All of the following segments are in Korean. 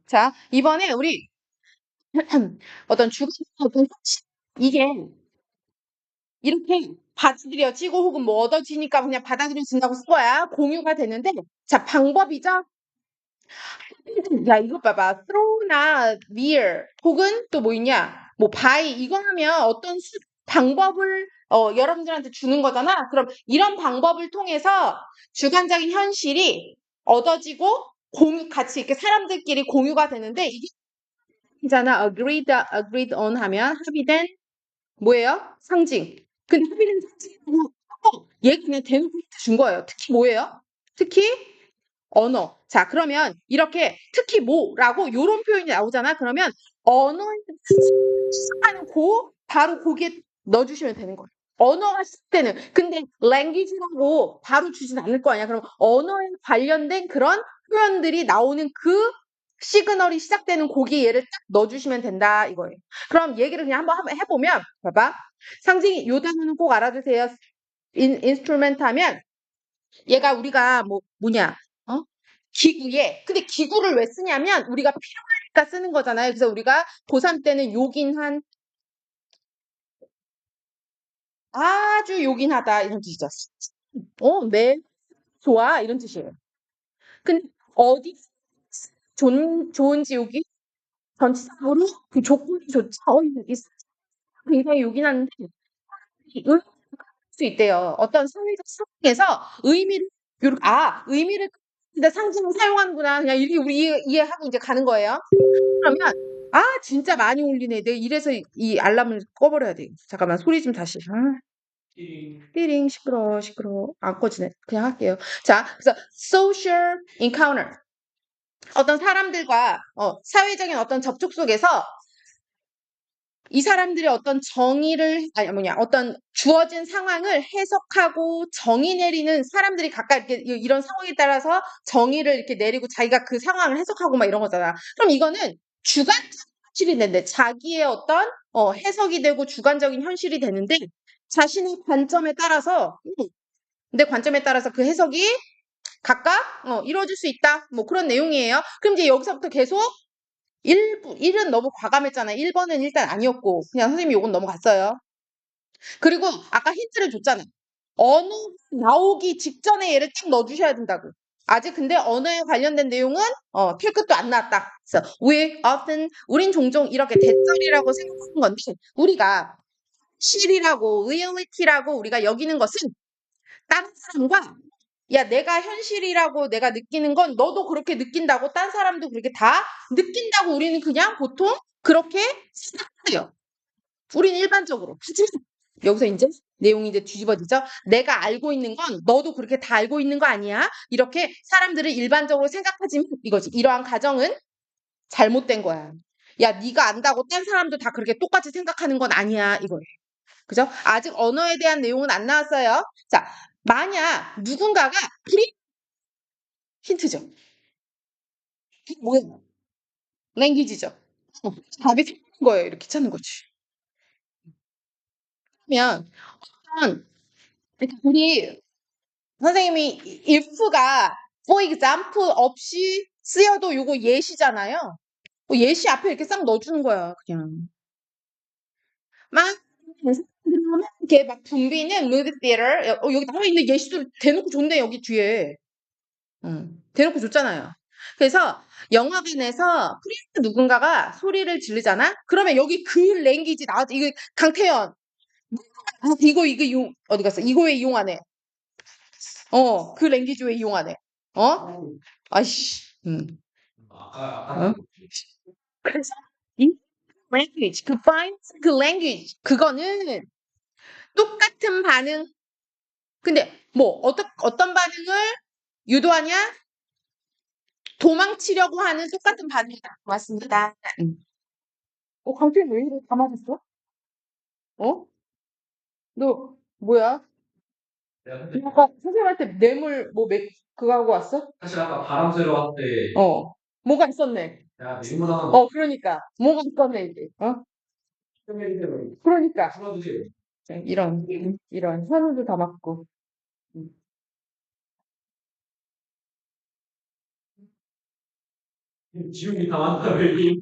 자, 이번에 우리 어떤 주관 어떤 형식 이게 이렇게 받아들여지고 혹은 뭐 얻어지니까 그냥 받아들여진다고 쓴 거야. 공유가 되는데 자, 방법이죠. 야, 이거 봐봐. throw나 near 혹은 또 뭐 있냐? 뭐 by 이거 하면 어떤 방법을 여러분들한테 주는 거잖아. 그럼 이런 방법을 통해서 주관적인 현실이 얻어지고 공유 같이 이렇게 사람들끼리 공유가 되는데 이게 잖아. agreed on 하면 합의된 뭐예요? 상징. 근데 합의된 상징이라고 얘 그냥 대놓고 준 거예요. 특히 뭐예요? 특히 언어. 자, 그러면 이렇게 특히 뭐라고 요런 표현이 나오잖아. 그러면 언어에 하는 바로 거기에 넣어주시면 되는 거예요. 언어가 쓸 때는 근데 language라고 바로 주진 않을 거 아니야. 그럼 언어에 관련된 그런 표현들이 나오는 그 시그널이 시작되는 거기에 얘를 딱 넣어주시면 된다 이거예요. 그럼 얘기를 그냥 한번 해보면 봐봐. 상징이 요 단어는 꼭 알아두세요. 인스트루멘트 하면 얘가 우리가 뭐냐 기구에 근데 기구를 왜 쓰냐면 우리가 필요하니까 쓰는 거잖아요. 그래서 우리가 고3 때는 요긴한 아주 요긴하다 이런 뜻이죠. 네, 좋아 이런 뜻이에요. 근데 어디 좋은지 여기 전치사로 그 조건이 좋죠. 이게 굉장히 요긴한데 의미를 수 있대요. 어떤 사회적 상황에서 의미를 근데 상징을 사용하는구나. 그냥 이렇게 우리 이해하고 이제 가는 거예요. 그러면 진짜 많이 울리네. 내가 이래서 이 알람을 꺼버려야 돼. 잠깐만 소리 좀 다시. 띠링 시끄러워 시끄러워 안 꺼지네. 그냥 할게요. 자, 그래서 social encounter 어떤 사람들과 사회적인 어떤 접촉 속에서 이 사람들이 어떤 정의를 어떤 주어진 상황을 해석하고 정의 내리는 사람들이 각각 이렇게 이런 상황에 따라서 정의를 이렇게 내리고 자기가 그 상황을 해석하고 막 이런 거잖아. 그럼 이거는 주관적 현실이 되는데 자기의 어떤 해석이 되고 주관적인 현실이 되는데 자신의 관점에 따라서 내 관점에 따라서 그 해석이 각각 이루어질 수 있다. 뭐 그런 내용이에요. 그럼 이제 여기서부터 계속 1은 너무 과감했잖아요. 1번은 일단 아니었고 그냥 선생님이 요건 넘어갔어요. 그리고 아까 힌트를 줬잖아요. 언어 나오기 직전에 얘를 쭉 넣어주셔야 된다고. 아직 근데 언어에 관련된 내용은 킬끝도 안 나왔다. 그래서 우린 종종 이렇게 대절이라고 생각하는 건데 우리가 실이라고 reality라고 우리가 여기는 것은 다른 사람과 야, 내가 현실이라고 내가 느끼는 건 너도 그렇게 느낀다고 딴 사람도 그렇게 다 느낀다고 우리는 그냥 보통 그렇게 생각해요. 우린 일반적으로. 하지만 여기서 이제 내용이 이제 뒤집어지죠. 내가 알고 있는 건 너도 그렇게 다 알고 있는 거 아니야? 이렇게 사람들을 일반적으로 생각하지만 이거지. 이러한 가정은 잘못된 거야. 야, 네가 안다고 딴 사람도 다 그렇게 똑같이 생각하는 건 아니야. 이거예요. 그죠? 아직 언어에 대한 내용은 안 나왔어요. 자, 만약 누군가가 힌트죠. 이게 뭐야? 랭귀지죠. 답이 생긴 거예요. 이렇게 찾는 거지. 그러면 그러니까 우리 선생님이 if가 for example 없이 쓰여도 요거 예시잖아요. 예시 앞에 이렇게 싹 넣어주는 거야. 그냥 막 이렇게 막 붐비는 movie theater 여기 나와 있는 예시도 대놓고 줬네 여기 뒤에. 대놓고 줬잖아요. 그래서 영화관에서 프리스트 누군가가 소리를 지르잖아? 그러면 여기 그 랭귀지 나왔지. 이거 강태현. 이거 어디 갔어? 이거 왜 이용하네? 그 랭귀지 왜 이용하네? 아이씨. 어? 그래서 이 language, 그 language, 그거는 똑같은 반응. 근데 뭐 어떤 반응을 유도하냐? 도망치려고 하는 똑같은 반응이다. 맞습니다. 강태현 왜 이래? 다 맞았어? 어? 너 뭐야? 아까 선생님한테 뇌물 그거 하고 왔어? 사실 아까 바람 쐬러 왔을 때 뭐가 있었네. 야, 뇌물하나 그러니까 뭐가 있었네 이제. 그러니까 풀어주세요. 이런 현우도 다 맞고. 지훈이 다 왔다, 왜 이게.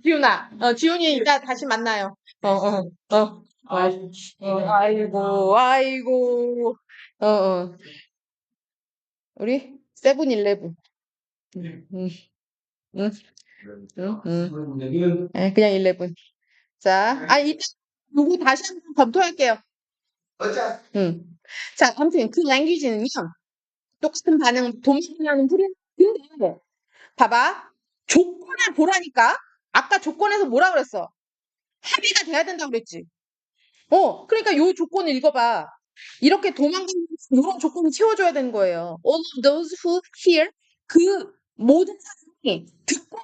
지훈아, 지훈이 이따 다시 만나요. 아이, 아이고, 아이고, 어, 어. 우리 세븐일레븐. 응, 응, 응, 응. 여기는 그냥 11. 자, 이따 요거 다시 한번 검토할게요. 응. 자, 아무튼 그 랭귀지는요, 똑같은 반응, 동시하는 풀이. 근데, 봐봐. 조건을 보라니까? 아까 조건에서 뭐라 그랬어? 합의가 돼야 된다고 그랬지. 그러니까 요 조건을 읽어봐. 이렇게 도망가는 이런 조건을 채워줘야 되는 거예요. All of those who hear 그 모든 사람이 듣고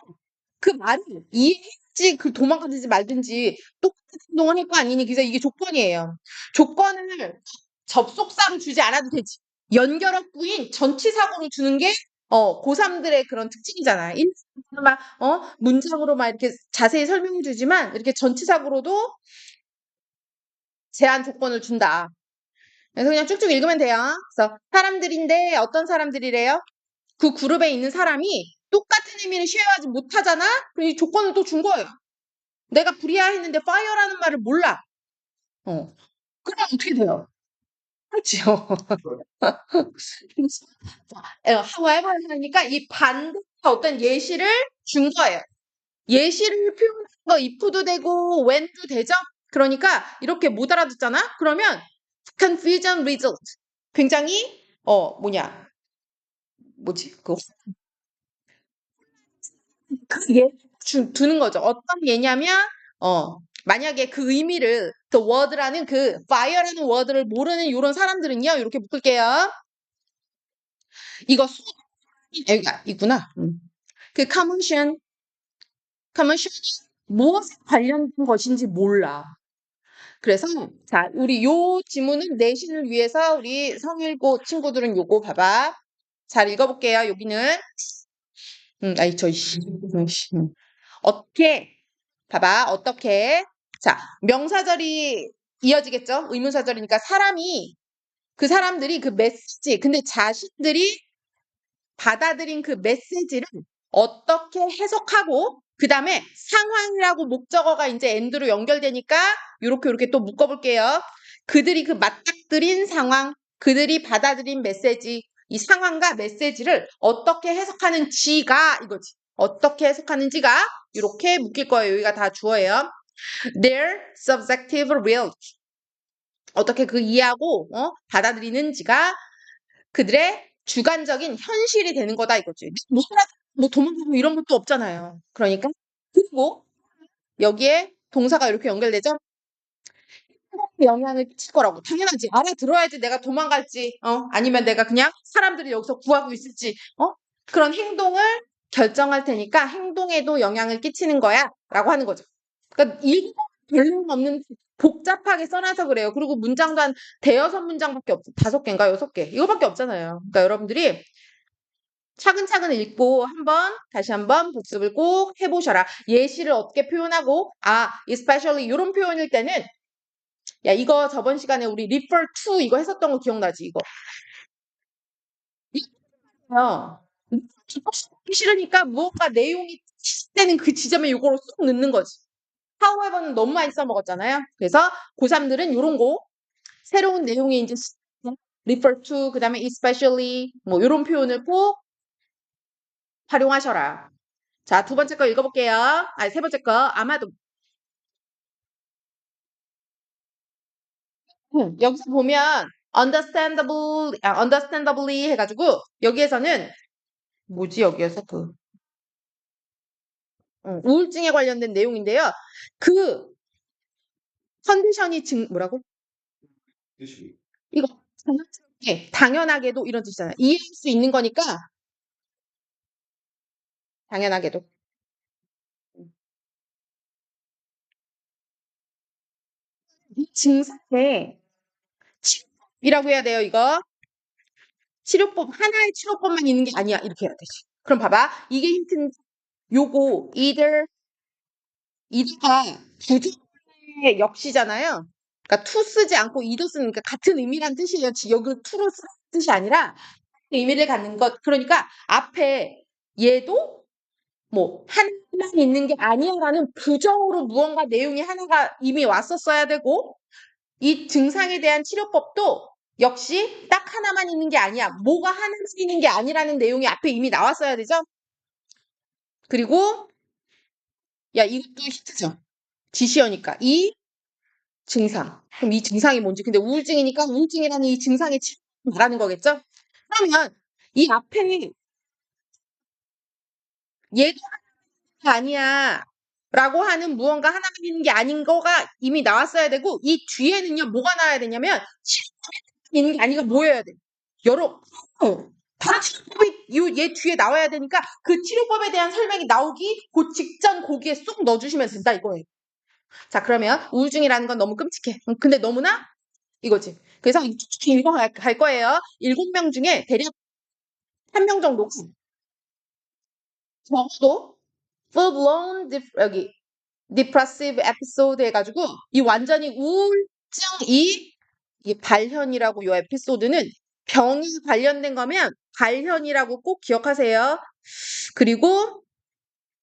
그 말을 이해했지 그 도망가든지 말든지 똑같은 행동을 할 거 아니니 그래서 이게 조건이에요. 조건을 접속사로 주지 않아도 되지. 연결어구인 전치사고로 주는 게 고3들의 그런 특징이잖아. 막 문장으로 막 이렇게 자세히 설명해 주지만 이렇게 전치사고로도 제한 조건을 준다. 그래서 그냥 쭉쭉 읽으면 돼요. 그래서 사람들인데 어떤 사람들이래요? 그 그룹에 있는 사람이 똑같은 의미를 쉐어하지 못하잖아? 그럼 이 조건을 또 준 거예요. 내가 불이야 했는데 fire라는 말을 몰라. 그럼 어떻게 돼요? 그렇지요. however 하니까 이 반대 어떤 예시를 준 거예요. 예시를 표현한 거 if도 되고 when도 되죠? 그러니까 이렇게 못 알아듣잖아? 그러면 confusion result. 굉장히 뭐지? 예 두는 거죠. 어떤 예냐면 만약에 그 의미를 the word라는 그 fire라는 word를 모르는 요런 사람들은요. 이렇게 묶을게요. 이거 여기가 있구나. 그 commotion이 무엇에 관련된 것인지 몰라. 그래서 자, 우리 요 지문은 내신을 위해서 우리 성일고 친구들은 요거 봐봐. 잘 읽어볼게요. 여기는 아이 저 씨. 어떻게 봐봐. 어떻게 자, 명사절이 이어지겠죠? 의문사절이니까 그 사람들이 그 메시지 근데 자신들이 받아들인 그 메시지를 어떻게 해석하고 그다음에 상황이라고 목적어가 이제 엔드로 연결되니까 요렇게 또 묶어 볼게요. 그들이 그 맞닥뜨린 상황, 그들이 받아들인 메시지, 이 상황과 메시지를 어떻게 해석하는지가 이거지. 어떻게 해석하는지가 이렇게 묶일 거예요. 여기가 다 주어예요. Their subjective reality. 어떻게 그 이해하고 받아들이는지가 그들의 주관적인 현실이 되는 거다 이거지. 뭐 도망가고 이런 것도 없잖아요. 그러니까 그리고 여기에 동사가 이렇게 연결되죠? 영향을 끼칠 거라고. 당연하지. 알아들어야지 내가 도망갈지, 아니면 내가 그냥 사람들이 여기서 구하고 있을지, 그런 행동을 결정할 테니까 행동에도 영향을 끼치는 거야. 라고 하는 거죠. 그러니까 읽어 별로 없는 복잡하게 써놔서 그래요. 그리고 문장도 한 대여섯 문장밖에 없어. 5개인가 6개. 이거밖에 없잖아요. 그러니까 여러분들이 차근차근 읽고 다시 한번 복습을 꼭 해보셔라. 예시를 어떻게 표현하고, especially 이런 표현일 때는, 야, 이거 저번 시간에 우리 refer to 이거 했었던 거 기억나지, 이거? 이거요. 듣기 싫으니까 무언가 내용이 되는 그 지점에 이거를 쏙 넣는 거지. however는 너무 많이 써먹었잖아요. 그래서 고3들은 이런 거, 새로운 내용이 이제 refer to, 그 다음에 especially, 뭐, 이런 표현을 꼭 활용하셔라. 자, 두 번째 거 읽어볼게요. 세 번째 거. 아마도. 여기서 보면, understandably 해가지고, 여기에서는, 뭐지, 여기에서 우울증에 관련된 내용인데요. 그, 컨디션이 뭐라고? 이거, 당연하게도 이런 뜻이잖아요. 이해할 수 있는 거니까, 당연하게도. 이 증상에 치료법이라고 해야 돼요, 이거. 하나의 치료법만 있는 게 아니야. 이렇게 해야 되지. 그럼 봐봐. 이게 힌트는 요거, 이드가 부정의 역시잖아요. 그러니까 to 쓰지 않고 이도 쓰는, 그러니까 같은 의미란 뜻이에요. 여기 to로 쓰는 뜻이 아니라 의미를 갖는 것. 그러니까 앞에 얘도 뭐 하나만 있는 게 아니야라는 부정으로 무언가 내용이 하나가 이미 왔었어야 되고 이 증상에 대한 치료법도 역시 딱 하나만 있는 게 아니야. 뭐가 하나만 있는 게 아니라는 내용이 앞에 이미 나왔어야 되죠. 그리고 야 이것도 힌트죠. 지시어니까 이 증상. 그럼 이 증상이 뭔지. 근데 우울증이니까 우울증이라는 이 증상의 치료를 말하는 거겠죠. 그러면 이 앞에 얘도 아니야. 라고 하는 무언가 하나만 있는 게 아닌 거가 이미 나왔어야 되고 이 뒤에는요 뭐가 나와야 되냐면 치료법이 있는 게 아니라 뭐여야 돼? 여러 다른 치료법이 얘 뒤에 나와야 되니까 그 치료법에 대한 설명이 나오기 그 직전 거기에 쏙 넣어주시면 된다 이거예요. 자 그러면 우울증이라는 건 너무 끔찍해. 근데 너무나 이거지. 그래서 쭉쭉 읽어갈 거예요. 7명 중에 대략 1명 정도가 적어도 full blown 여기 depressive episode 해가지고 이 완전히 우울증이 이 발현이라고 이 에피소드는 병이 관련된 거면 발현이라고 꼭 기억하세요. 그리고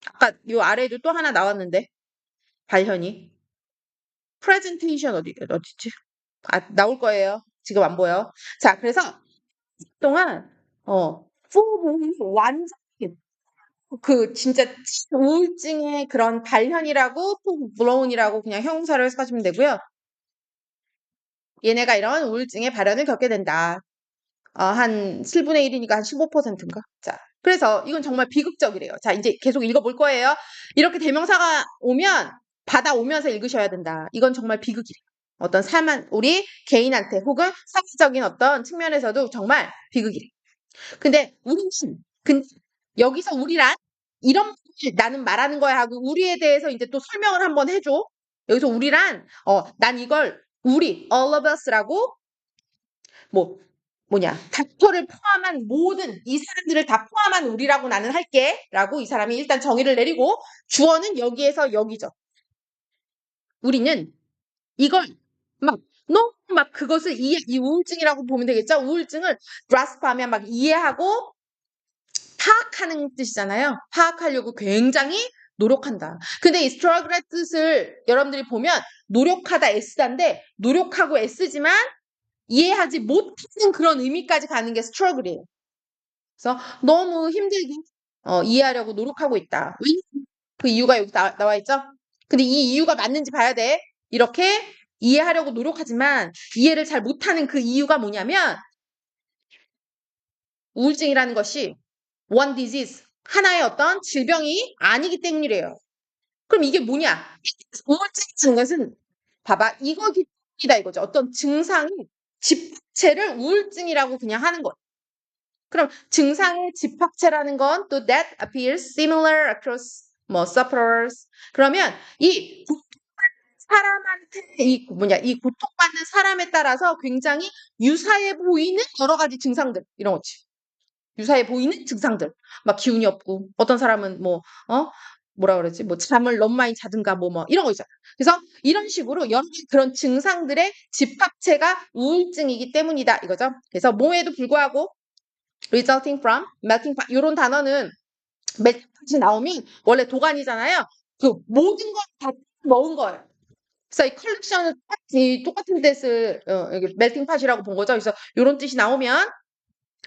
아까 이 아래에도 또 하나 나왔는데 발현이 presentation 어디지? 아 나올 거예요. 지금 안 보여. 자 그래서 동안 full blown 완전히 그 진짜 우울증의 그런 발현이라고 full blown이라고 그냥 형용사를 써주면 되고요. 얘네가 이런 우울증의 발현을 겪게 된다. 한 7분의 1이니까 한 15%인가? 자, 그래서 이건 정말 비극적이래요. 자, 이제 계속 읽어볼 거예요. 이렇게 대명사가 오면 받아오면서 읽으셔야 된다. 이건 정말 비극이래요. 어떤 우리 개인한테 혹은 사회적인 어떤 측면에서도 정말 비극이래요. 근데 우리는 여기서 우리란 이런 나는 말하는 거야 하고 우리에 대해서 이제 또 설명을 한번 해줘. 여기서 우리란 난 이걸 우리 all of us라고 뭐 뭐냐 닥터를 포함한 모든 이 사람들을 다 포함한 우리라고 나는 할게 라고 이 사람이 일단 정의를 내리고 주어는 여기에서 여기죠. 우리는 이걸 막 너무 막 그것을 이 우울증이라고 보면 되겠죠. 우울증을 grasp 하면 막 이해하고 파악하는 뜻이잖아요. 파악하려고 굉장히 노력한다. 근데 이 struggle의 뜻을 여러분들이 보면 노력하다 애쓰다인데 노력하고 애쓰지만 이해하지 못하는 그런 의미까지 가는 게 struggle이에요. 그래서 너무 힘들게 이해하려고 노력하고 있다. 그 이유가 여기 나와 있죠? 근데 이 이유가 맞는지 봐야 돼. 이렇게 이해하려고 노력하지만 이해를 잘 못하는 그 이유가 뭐냐면 우울증이라는 것이 one disease, 하나의 어떤 질병이 아니기 때문이래요. 그럼 이게 뭐냐? 우울증이라는 것은 봐봐. 이거다 이거죠. 어떤 증상이 집체를 우울증이라고 그냥 하는 거예요. 그럼 증상의 집합체라는 건 또 that appears similar across 뭐 sufferers. 그러면 이 사람한테 이 고통받는 사람에 따라서 굉장히 유사해 보이는 여러 가지 증상들 이런 거지. 유사해 보이는 증상들. 막 기운이 없고 어떤 사람은 뭐라 그러지? 뭐 잠을 너무 많이 자든가 뭐 이런 거 있잖아. 그래서 이런 식으로 여러 가지 그런 증상들의 집합체가 우울증이기 때문이다 이거죠. 그래서 뭐에도 불구하고 resulting from, melting pot 이런 단어는 melting pot이 나오면 원래 도가니잖아요. 그 모든 걸 다 넣은 거예요. 그래서 이 컬렉션을 똑같은 뜻을 여기 melting pot이라고 본 거죠. 그래서 이런 뜻이 나오면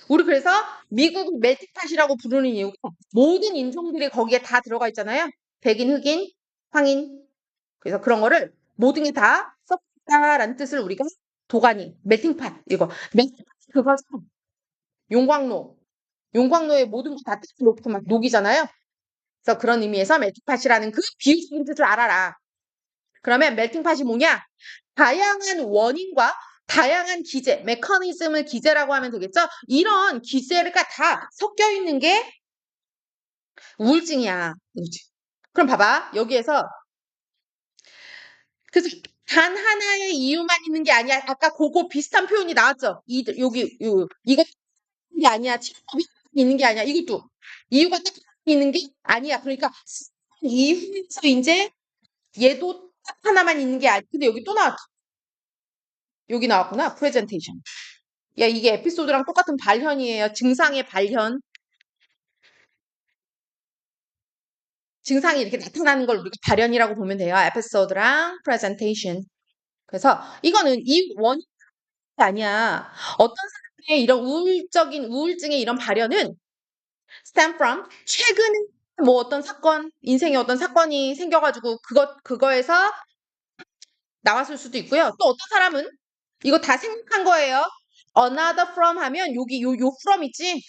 우리 그래서 미국 melting pot이라고 부르는 이유가 모든 인종들이 거기에 다 들어가 있잖아요. 백인, 흑인, 황인. 그래서 그런 거를 모든 게 다 섞다라는 뜻을 우리가 도가니, melting pot 이거 melting pot 그거죠. 용광로에 모든 거 다 놓고 막 녹이잖아요. 그래서 그런 의미에서 멜팅팟이라는 그 비유적인 뜻을 알아라. 그러면 멜팅팟이 뭐냐? 다양한 원인과 다양한 기제, 메커니즘을 기제라고 하면 되겠죠? 이런 기제가 다 섞여 있는 게 우울증이야. 그럼 봐봐. 여기에서 그래서 단 하나의 이유만 있는 게 아니야. 아까 그거 비슷한 표현이 나왔죠? 이거 게 아니야. 치료법이 있는 게 아니야. 이것도 이유가 딱 있는 게 아니야. 그러니까 이유에서 이제 얘도 딱 하나만 있는 게 아니야. 근데 여기 또 나왔죠. 여기 나왔구나. 프레젠테이션. 야, 이게 에피소드랑 똑같은 발현이에요. 증상의 발현. 증상이 이렇게 나타나는 걸 우리가 발현이라고 보면 돼요. 에피소드랑 presentation. 그래서 이거는 이 원인이 아니야. 어떤 사람의 이런 우울적인 우울증의 이런 발현은 stem from 최근에 뭐 어떤 사건, 인생에 어떤 사건이 생겨가지고 그거에서 나왔을 수도 있고요. 또 어떤 사람은 이거 다 생각한 거예요. another from 하면 여기 요 from 있지?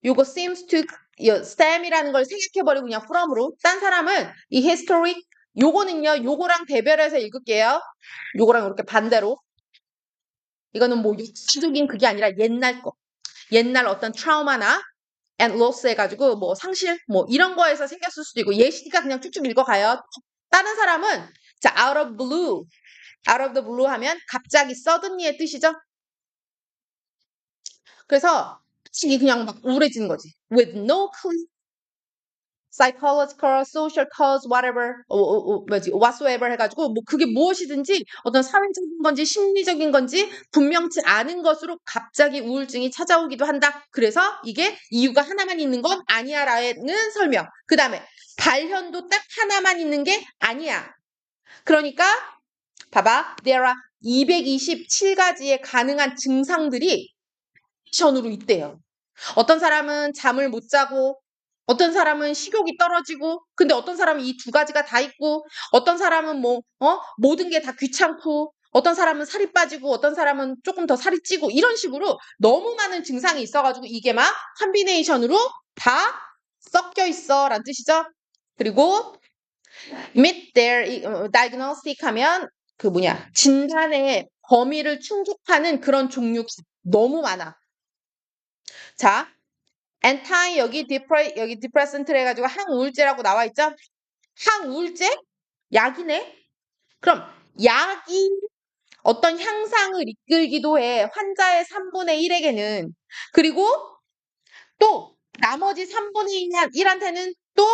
요거 seems to stem이라는 걸 생략해버리고 그냥 from으로. 딴 사람은 이 historic 요거는요. 요거랑 대별해서 읽을게요. 요거랑 이렇게 반대로. 이거는 뭐 역사적인 그게 아니라 옛날 거. 옛날 어떤 트라우마나 and loss 해가지고 뭐 상실 뭐 이런 거에서 생겼을 수도 있고 예시니까 그냥 쭉쭉 읽어가요. 다른 사람은 자 out of blue, out of the blue 하면 갑자기 suddenly의 뜻이죠. 그래서 이게 그냥 막 우울해지는 거지. with no clear psychological, social cause, whatever, 뭐지, whatsoever 해가지고 뭐 그게 무엇이든지 어떤 사회적인 건지 심리적인 건지 분명치 않은 것으로 갑자기 우울증이 찾아오기도 한다. 그래서 이게 이유가 하나만 있는 건 아니야라는 설명. 그 다음에 발현도 딱 하나만 있는 게 아니야. 그러니까 봐봐, there are 227가지의 가능한 증상들이 전으로 있대요. 어떤 사람은 잠을 못 자고 어떤 사람은 식욕이 떨어지고 근데 어떤 사람은 이 두 가지가 다 있고 어떤 사람은 뭐 모든 게 다 귀찮고 어떤 사람은 살이 빠지고 어떤 사람은 조금 더 살이 찌고 이런 식으로 너무 많은 증상이 있어가지고 이게 막 컨비네이션으로 다 섞여 있어 라는 뜻이죠. 그리고 meet their diagnostic 하면 그 뭐냐 진단의 범위를 충족하는 그런 종류가 너무 많아. 자, anti 여기 depressant를 해가지고 항우울제라고 나와 있죠? 항우울제? 약이네? 그럼 약이 어떤 향상을 이끌기도 해. 환자의 3분의 1에게는. 그리고 또 나머지 3분의 1한테는 또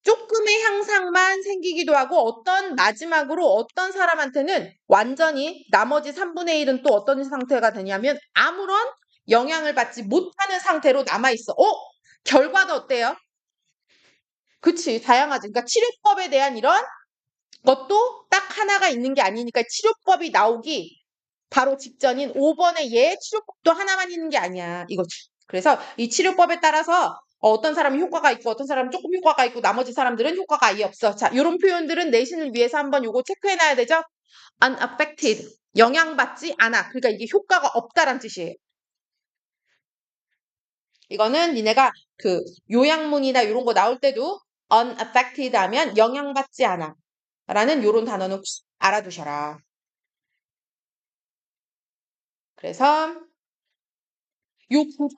조금의 향상만 생기기도 하고 마지막으로 어떤 사람한테는 완전히 나머지 3분의 1은 또 어떤 상태가 되냐면 아무런 영향을 받지 못하는 상태로 남아있어. 결과도 어때요? 그치, 다양하지. 그러니까 치료법에 대한 이런 것도 딱 하나가 있는 게 아니니까 치료법이 나오기 바로 직전인 5번의 얘 치료법도 하나만 있는 게 아니야. 이거지. 그래서 이 치료법에 따라서 어떤 사람은 효과가 있고 어떤 사람은 조금 효과가 있고 나머지 사람들은 효과가 아예 없어. 자, 이런 표현들은 내신을 위해서 한번 요거 체크해놔야 되죠. unaffected, 영향받지 않아. 그러니까 이게 효과가 없다란 뜻이에요. 이거는 니네가 그 요약문이나 이런 거 나올 때도 unaffected 하면 영향받지 않아. 라는 요런 단어는 꼭 알아두셔라. 그래서 요 구조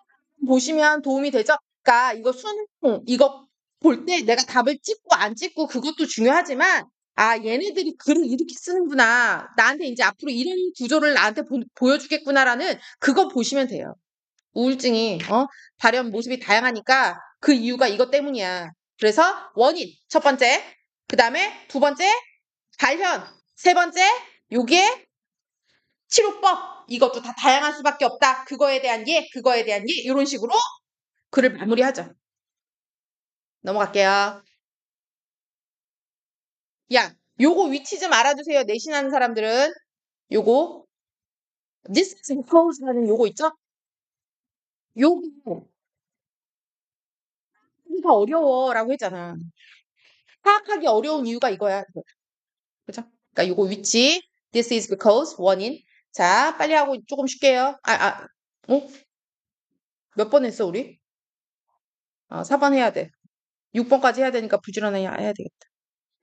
보시면 도움이 되죠? 그러니까 이거 수능 이거 볼 때 내가 답을 찍고 안 찍고 그것도 중요하지만 아 얘네들이 글을 이렇게 쓰는구나. 나한테 이제 앞으로 이런 구조를 나한테 보여주겠구나라는 그거 보시면 돼요. 우울증이 발현 모습이 다양하니까 그 이유가 이것 때문이야. 그래서 원인 첫 번째, 그 다음에 두 번째 발현, 세 번째 요게 치료법 이것도 다 다양할 수밖에 없다. 그거에 대한 그거에 대한 이런 식으로 글을 마무리하죠. 넘어갈게요. 야, 요거 위치 좀 알아두세요. 내신하는 사람들은 요거 this is supposed라는 요거 있죠? 요거 다 어려워라고 했잖아. 파악하기 어려운 이유가 이거야. 그죠? 그러니까 요거 위치 this is because 원인. 자, 빨리 하고 조금 쉴게요. 몇 번 했어 우리? 4번 해야 돼. 6번까지 해야 되니까 부지런히 해야 되겠다.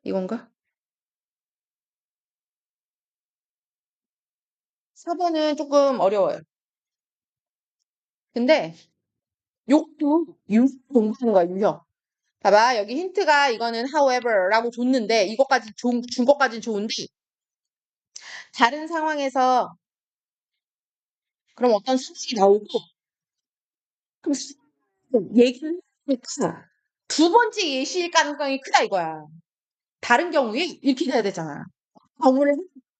이건가? 4번은 조금 어려워요. 근데 욕도 유형 공부하는 거야, 유형. 봐봐, 여기 힌트가 이거는 however라고 줬는데 이것까지 준 것까지는 좋은데 다른 상황에서 그럼 어떤 수식이 나오고 그럼 얘기를 하니까 두 번째 예시일 가능성이 크다 이거야. 다른 경우에 이렇게 돼야 되잖아. 경우를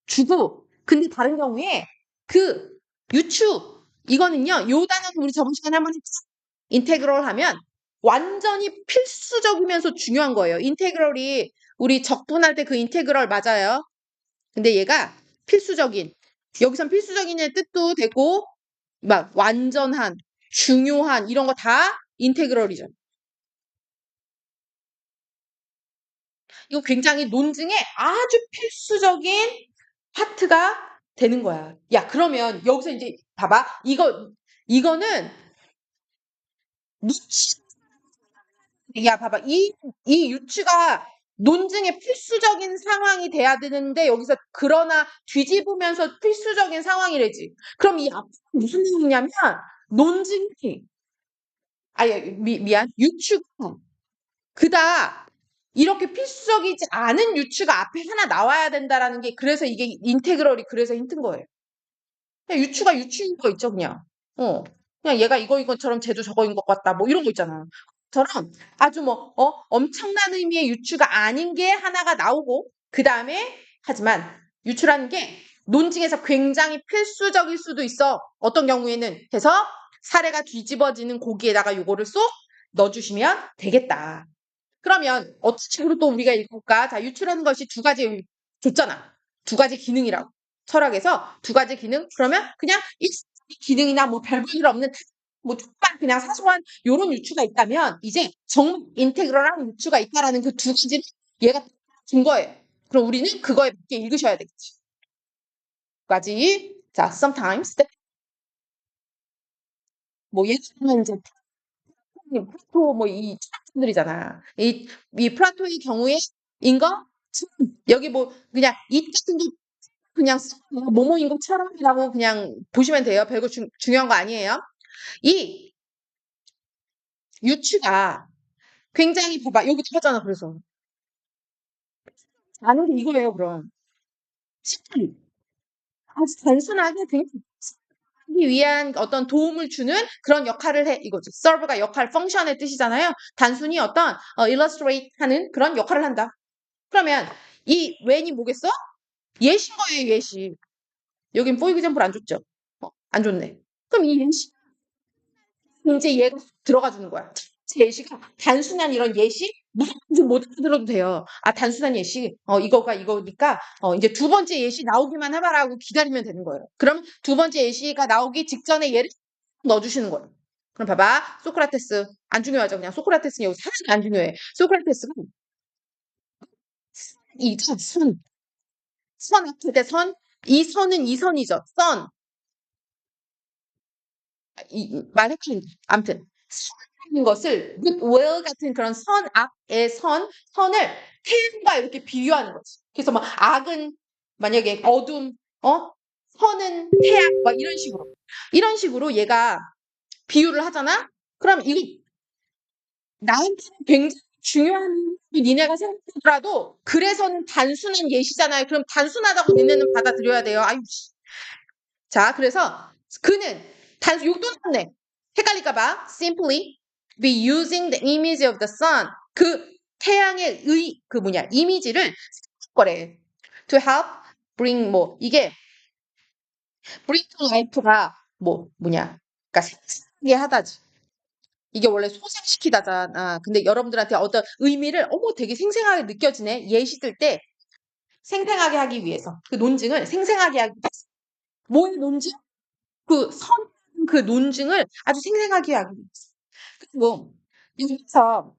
주고 근데 다른 경우에 그 유추 이거는요, 요 단어는 우리 저번 시간에 한번 했죠. 인테그럴 하면 완전히 필수적이면서 중요한 거예요. 인테그럴이 우리 적분할 때 그 인테그럴 맞아요. 근데 얘가 필수적인, 여기선 필수적인의 뜻도 되고, 막 완전한, 중요한 이런 거 다 인테그럴이죠. 이거 굉장히 논증에 아주 필수적인 파트가 되는 거야. 야, 그러면 여기서 이제 봐봐. 이거는 누치, 야, 봐봐. 이 유추가 논증의 필수적인 상황이 돼야 되는데 여기서 그러나 뒤집으면서 필수적인 상황이래지. 그럼 이 앞에 무슨 내용이냐면 논증이 아니 미안 유추가 그다 이렇게 필수적이지 않은 유추가 앞에 하나 나와야 된다라는 게 그래서 이게 인테그럴이 그래서 힘든 거예요. 그냥 유추가 유추인 거 있죠, 그냥. 그냥 얘가 이거처럼 쟤도 저거인 것 같다. 뭐 이런 거 있잖아. 저런 아주 뭐, 엄청난 의미의 유추가 아닌 게 하나가 나오고, 그 다음에, 하지만 유추라는 게 논증에서 굉장히 필수적일 수도 있어. 어떤 경우에는. 해서 사례가 뒤집어지는 고기에다가 요거를 쏙 넣어주시면 되겠다. 그러면 어떤 식으로 또 우리가 읽을까? 자, 유추라는 것이 두 가지 줬잖아. 두 가지 기능이라고. 철학에서 두 가지 기능? 그러면 그냥 이 기능이나 뭐 별 볼 일 없는 뭐 조그만 그냥 사소한 요런 유추가 있다면 이제 정말 인테그럴한 유추가 있다라는 그 두 가지를 얘가 준 거예요. 그럼 우리는 그거에 맞게 읽으셔야 되겠지. 두 가지. 자, sometimes 뭐 예를 들면 이제 플라토 뭐 이 철학자들이잖아. 이 플라토의 경우에 인거 여기 뭐 그냥 이 같은 게 그냥 뭐뭐인 것처럼이라고 그냥 보시면 돼요. 별거 중요한 거 아니에요. 이 유추가 굉장히 봐봐 여기 하잖아. 그래서 아는 게 이거예요. 그럼 simply 아주 단순하게 그냥 하기 위한 어떤 도움을 주는 그런 역할을 해 이거죠. serve가 역할, 펑션의 뜻이잖아요. 단순히 어떤 illustrate 하는 그런 역할을 한다. 그러면 이 when이 뭐겠어? 예시인 거예요. 예시. 여긴 for example 안 줬죠? 안 줬네. 그럼 이 예시 이제 얘가 들어가 주는 거야. 제 예시가 단순한 이런 예시 무슨 못 들어도 돼요. 아 단순한 예시 이거가 이거니까 이제 두 번째 예시 나오기만 해봐라고 기다리면 되는 거예요. 그럼 두 번째 예시가 나오기 직전에 얘를 넣어주시는 거예요. 그럼 봐봐 소크라테스 안 중요하죠. 그냥 소크라테스는 여기서 하나도 안 중요해. 소크라테스가 이거 선 앞에 대 선, 이 선은 이 선이죠. 선. 말 헷갈린다. 아무튼 선이라는 것을 goodwill 같은 그런 선 앞의 선을 태양과 이렇게 비유하는 거지. 그래서 막 악은 만약에 어둠, 선은 태양, 막 이런 식으로 얘가 비유를 하잖아. 그럼 이거 나한테 굉장히 중요한 니네가 생각하더라도 그래서는 단순한 예시잖아요. 그럼 단순하다고 니네는 받아들여야 돼요. 아유, 자, 그래서 그는 욕도 나왔네. 헷갈릴까봐 simply be using the image of the sun 그 태양의 그 이미지를 거래. to help bring 뭐 이게 bring to life가 그러니까 생생하게 하다지. 이게 원래 소생시키다잖아. 근데 여러분들한테 어떤 의미를 되게 생생하게 느껴지네. 예시들 때 생생하게 하기 위해서 그 논증을 생생하게 하기 위해서 뭐의 논증? 그 논증을 아주 생생하게 하기 위해서. 그리고 여기서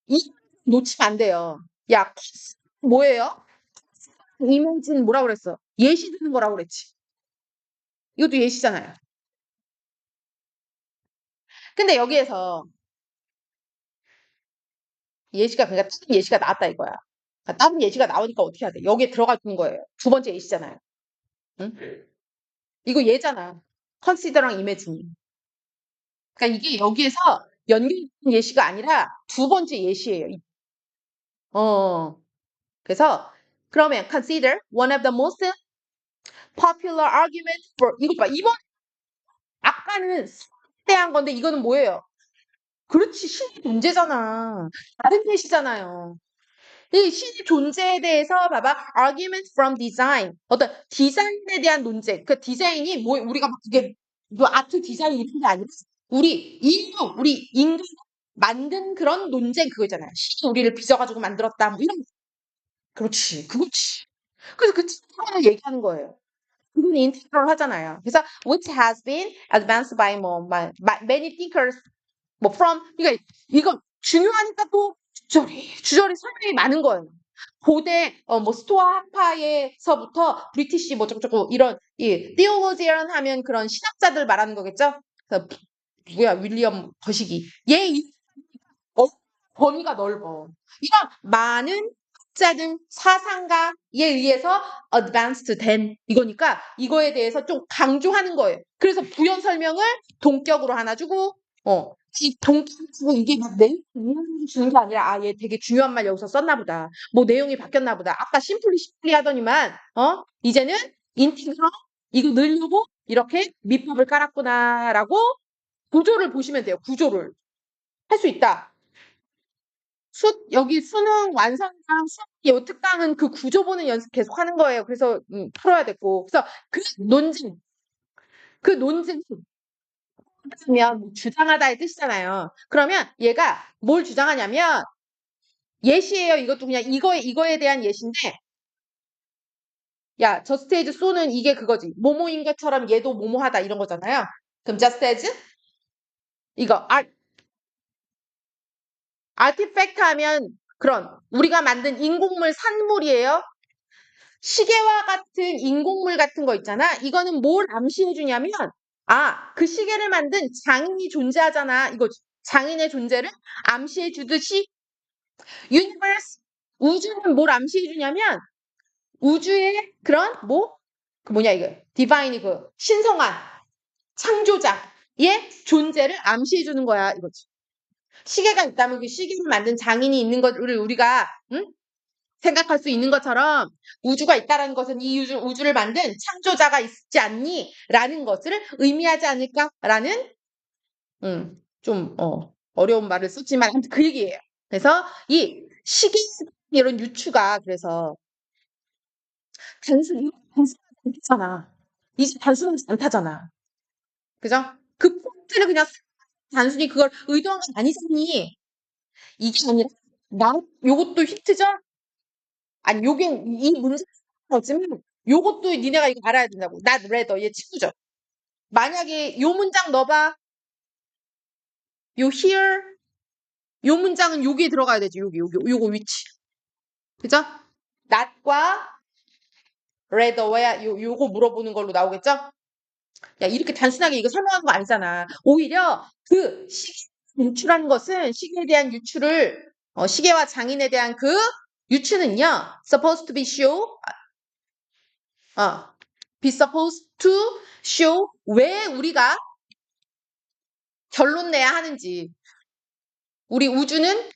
이 놓치면 안 돼요. 야, 뭐예요? 이모지는 뭐라고 그랬어? 예시 드는 거라고 그랬지. 이것도 예시잖아요. 근데 여기에서 예시가 그러니까 다른 예시가 나왔다 이거야. 그러니까 다른 예시가 나오니까 어떻게 해야 돼? 여기에 들어가 주는 거예요. 두 번째 예시잖아요. 응? 이거 얘잖아. consider랑 imagining. 그러니까 이게 여기에서 연결된 예시가 아니라 두 번째 예시예요. 어. 그래서 그러면 consider one of the most popular arguments for 이거 봐. 이번 아까는 대한 건데 이거는 뭐예요? 그렇지 신의 존재잖아. 다른 예시잖아요. 이 신의 존재에 대해서 봐봐. argument from design 어떤 디자인에 대한 논쟁. 그 디자인이 뭐 우리가 막 이게 그 아트 디자인 이런 게 아니라 우리 인간 만든 그런 논쟁 그거 있잖아요. 신이 우리를 빚어가지고 만들었다 뭐 이런 그렇지 그거지. 그래서 그 친구를 얘기하는 거예요. 그분이 인테그럴 하잖아요. 그래서 which has been advanced by many thinkers 뭐 from 그러니까 이거 중요하니까 또 주저리 설명이 많은 거예요. 고대 뭐 스토아 학파에서부터 브리티시 뭐 저쩌고 이런 이 theologian 하면 그런 신학자들 말하는 거겠죠? 그래서 누구야 윌리엄 거시기 얘 어, 범위가 넓어. 이런 많은 학자들, 사상가에 의해서 advanced 된 이거니까 이거에 대해서 좀 강조하는 거예요. 그래서 부연 설명을 동격으로 하나 주고, 이 동격으로 주고 이게 막 내용 주는 게 아니라 아, 얘 되게 중요한 말 여기서 썼나 보다. 뭐 내용이 바뀌었나 보다. 아까 심플리 하더니만, 이제는 인티그럴 이거 넣으려고 이렇게 밑밥을 깔았구나라고 구조를 보시면 돼요. 구조를. 할 수 있다. 여기 수능 완성이랑 요 특강은 그 구조 보는 연습 계속 하는 거예요. 그래서 풀어야 되고. 그래서 그 논증 하면 뭐 주장하다의 뜻이잖아요. 그러면 얘가 뭘 주장하냐면 예시예요. 이것도 그냥 이거에 대한 예시인데 야, just as so는 이게 그거지. 뭐뭐인 것처럼 얘도 뭐뭐하다 이런 거잖아요. 그럼 just as 이거 아티팩트 하면 그런 우리가 만든 인공물 산물이에요. 시계와 같은 인공물 같은 거 있잖아. 이거는 뭘 암시해 주냐면, 그 시계를 만든 장인이 존재하잖아. 이거지. 장인의 존재를 암시해 주듯이, 유니버스, 우주는 뭘 암시해 주냐면, 우주의 그런, 그 뭐냐, 이거. 디바인이 그, 신성한, 창조자의 존재를 암시해 주는 거야. 이거지. 시계가 있다면 그 시계를 만든 장인이 있는 것을 우리가, 응? 생각할 수 있는 것처럼 우주가 있다라는 것은 이 우주를 만든 창조자가 있지 않니? 라는 것을 의미하지 않을까라는 좀 어려운 말을 썼지만 아무튼 그 얘기예요. 그래서 이 시계 이런 유추가 그래서 단순하지 않잖아. 이제 단순하지 않다잖아. 그죠? 그 포인트를 그냥 단순히 그걸 의도한 건 아니잖니. 이게 아니라 나 요것도 힌트죠? 아니 요게 이 문제는 어쩌면 요것도 니네가 이거 알아야 된다고. not rather 얘 친구죠. 만약에 요 문장 넣어봐. 요 here 요 문장은 여기에 들어가야 되지. 요거 위치. 그죠? not과 rather야 요거 물어보는 걸로 나오겠죠? 야 이렇게 단순하게 이거 설명하는 거 아니잖아. 오히려 그 시계 유추라는 것은 시계에 대한 유추를 시계와 장인에 대한 그 유추는요. supposed to be show be supposed to show 왜 우리가 결론 내야 하는지. 우리 우주는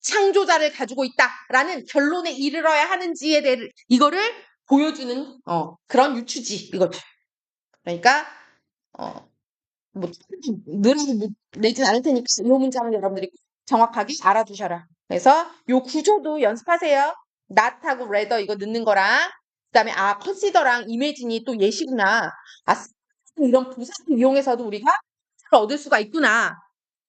창조자를 가지고 있다라는 결론에 이르러야 하는지에 대해 이거를 보여주는 그런 유추지 이거지. 그러니까 뭐 늘어서 내진 않을 테니까 이 문장은 여러분들이 정확하게 알아두셔라. 그래서 요 구조도 연습하세요. not하고 rather 이거 넣는 거랑 그다음에 consider랑 imagine이 또 예시구나. 이런 부사를 이용해서도 우리가 얻을 수가 있구나.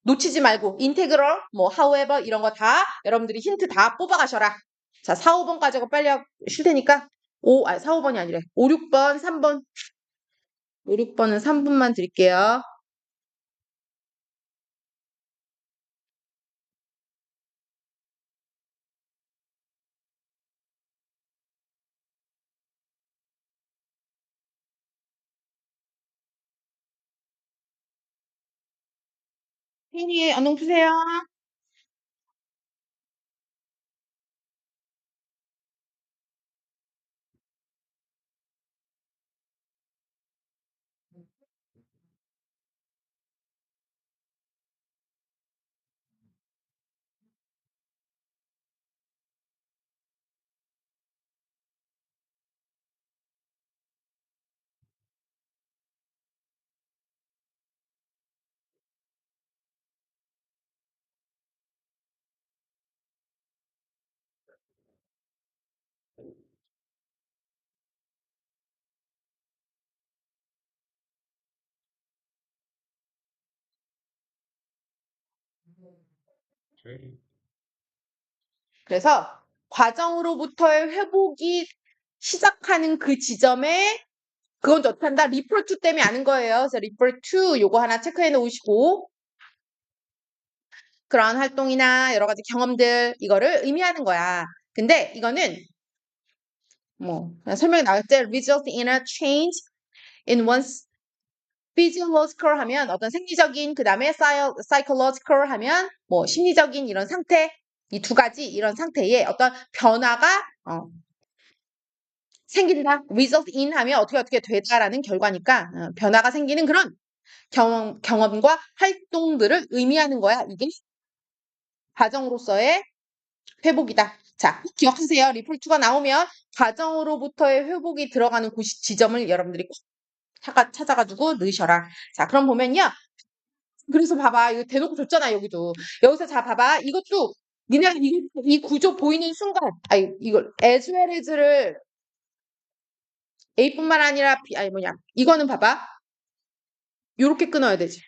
놓치지 말고 인테그럴, 뭐 however 이런 거 다 여러분들이 힌트 다 뽑아가셔라. 자, 4, 5번까지 하고 빨리 쉴 테니까 4, 5번이 아니래. 5, 6번, 3번. 5, 6번은 3분만 드릴게요. 혜인이 언능 푸세요. 그래서 과정으로부터의 회복이 시작하는 그 지점에 그건 어떻게 한다? refer to 때문에 아는 거예요. 그래서 refer to 요거 하나 체크해 놓으시고 그런 활동이나 여러 가지 경험들 이거를 의미하는 거야. 근데 이거는 뭐 그냥 설명이 나왔지. result in a change in one's physiological 하면 어떤 생리적인 그 다음에 psychological 하면 뭐 심리적인 이런 상태 이 두 가지 이런 상태에 어떤 변화가 생긴다. result in 하면 어떻게 되다라는 결과니까 변화가 생기는 그런 경험과 활동들을 의미하는 거야. 이게 과정으로서의 회복이다. 자, 꼭 기억하세요. 리폴트가 나오면 과정으로부터의 회복이 들어가는 지점을 여러분들이 꼭 찾아가지고 넣으셔라. 자, 그럼 보면요. 그래서 봐봐. 이거 대놓고 줬잖아, 여기도. 여기서 자, 봐봐. 이것도 니네 이 구조 보이는 순간, 이걸 as well as를 A뿐만 아니라 B, 이거는 봐봐. 요렇게 끊어야 되지.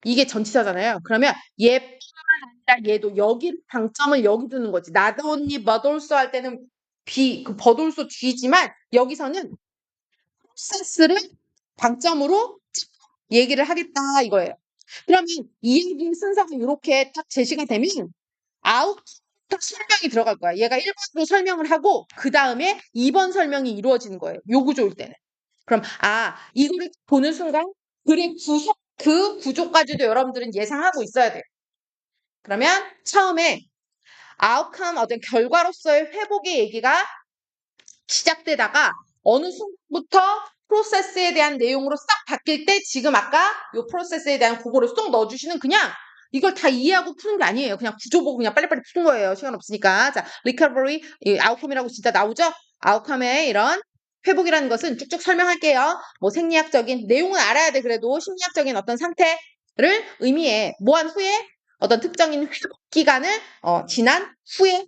이게 전치사잖아요. 그러면 얘뿐만 아니라 얘도 여기 방점을 여기 두는 거지. not only but also 할 때는 그 but also 뒤지만 여기서는 프로세스를 방점으로 얘기를 하겠다 이거예요. 그러면 이 얘기 순서가 이렇게 딱 제시가 되면 아웃부터 설명이 들어갈 거야. 얘가 1번으로 설명을 하고 그 다음에 2번 설명이 이루어지는 거예요. 요 구조일 때는. 그럼 이거를 보는 순간 그 구조까지도 여러분들은 예상하고 있어야 돼요. 그러면 처음에 outcome 어떤 결과로서의 회복의 얘기가 시작되다가 어느 순간부터 프로세스에 대한 내용으로 싹 바뀔 때 지금 아까 요 프로세스에 대한 그거를 쏙 넣어주시는 그냥 이걸 다 이해하고 푸는 게 아니에요. 그냥 구조 보고 그냥 빨리빨리 푸는 거예요. 시간 없으니까. 자, recovery, outcome이라고 진짜 나오죠? outcome의 이런 회복이라는 것은 쭉쭉 설명할게요. 뭐 생리학적인 내용은 알아야 돼. 그래도 심리학적인 어떤 상태를 의미해. 뭐한 후에 어떤 특정인 회복 기간을 지난 후에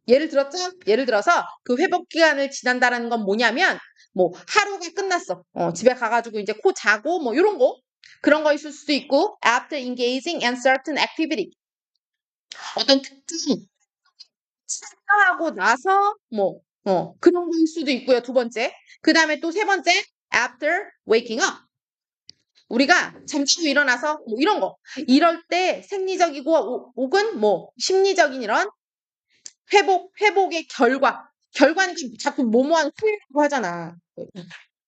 예를 들어서 그 회복 기간을 지난다라는 건 뭐냐면 뭐 하루가 끝났어. 집에 가가지고 이제 코 자고 뭐 이런 거 그런 거 있을 수도 있고 after engaging in certain activity 어떤 특정 참가하고 나서 뭐 그런 거일 수도 있고요. 두 번째 그 다음에 또 세 번째 after waking up 우리가 잠자고 일어나서 뭐 이런 거 이럴 때 생리적이고 혹은 뭐 심리적인 이런 회복의 결과는 자꾸 뭐뭐한 후회라고 하잖아.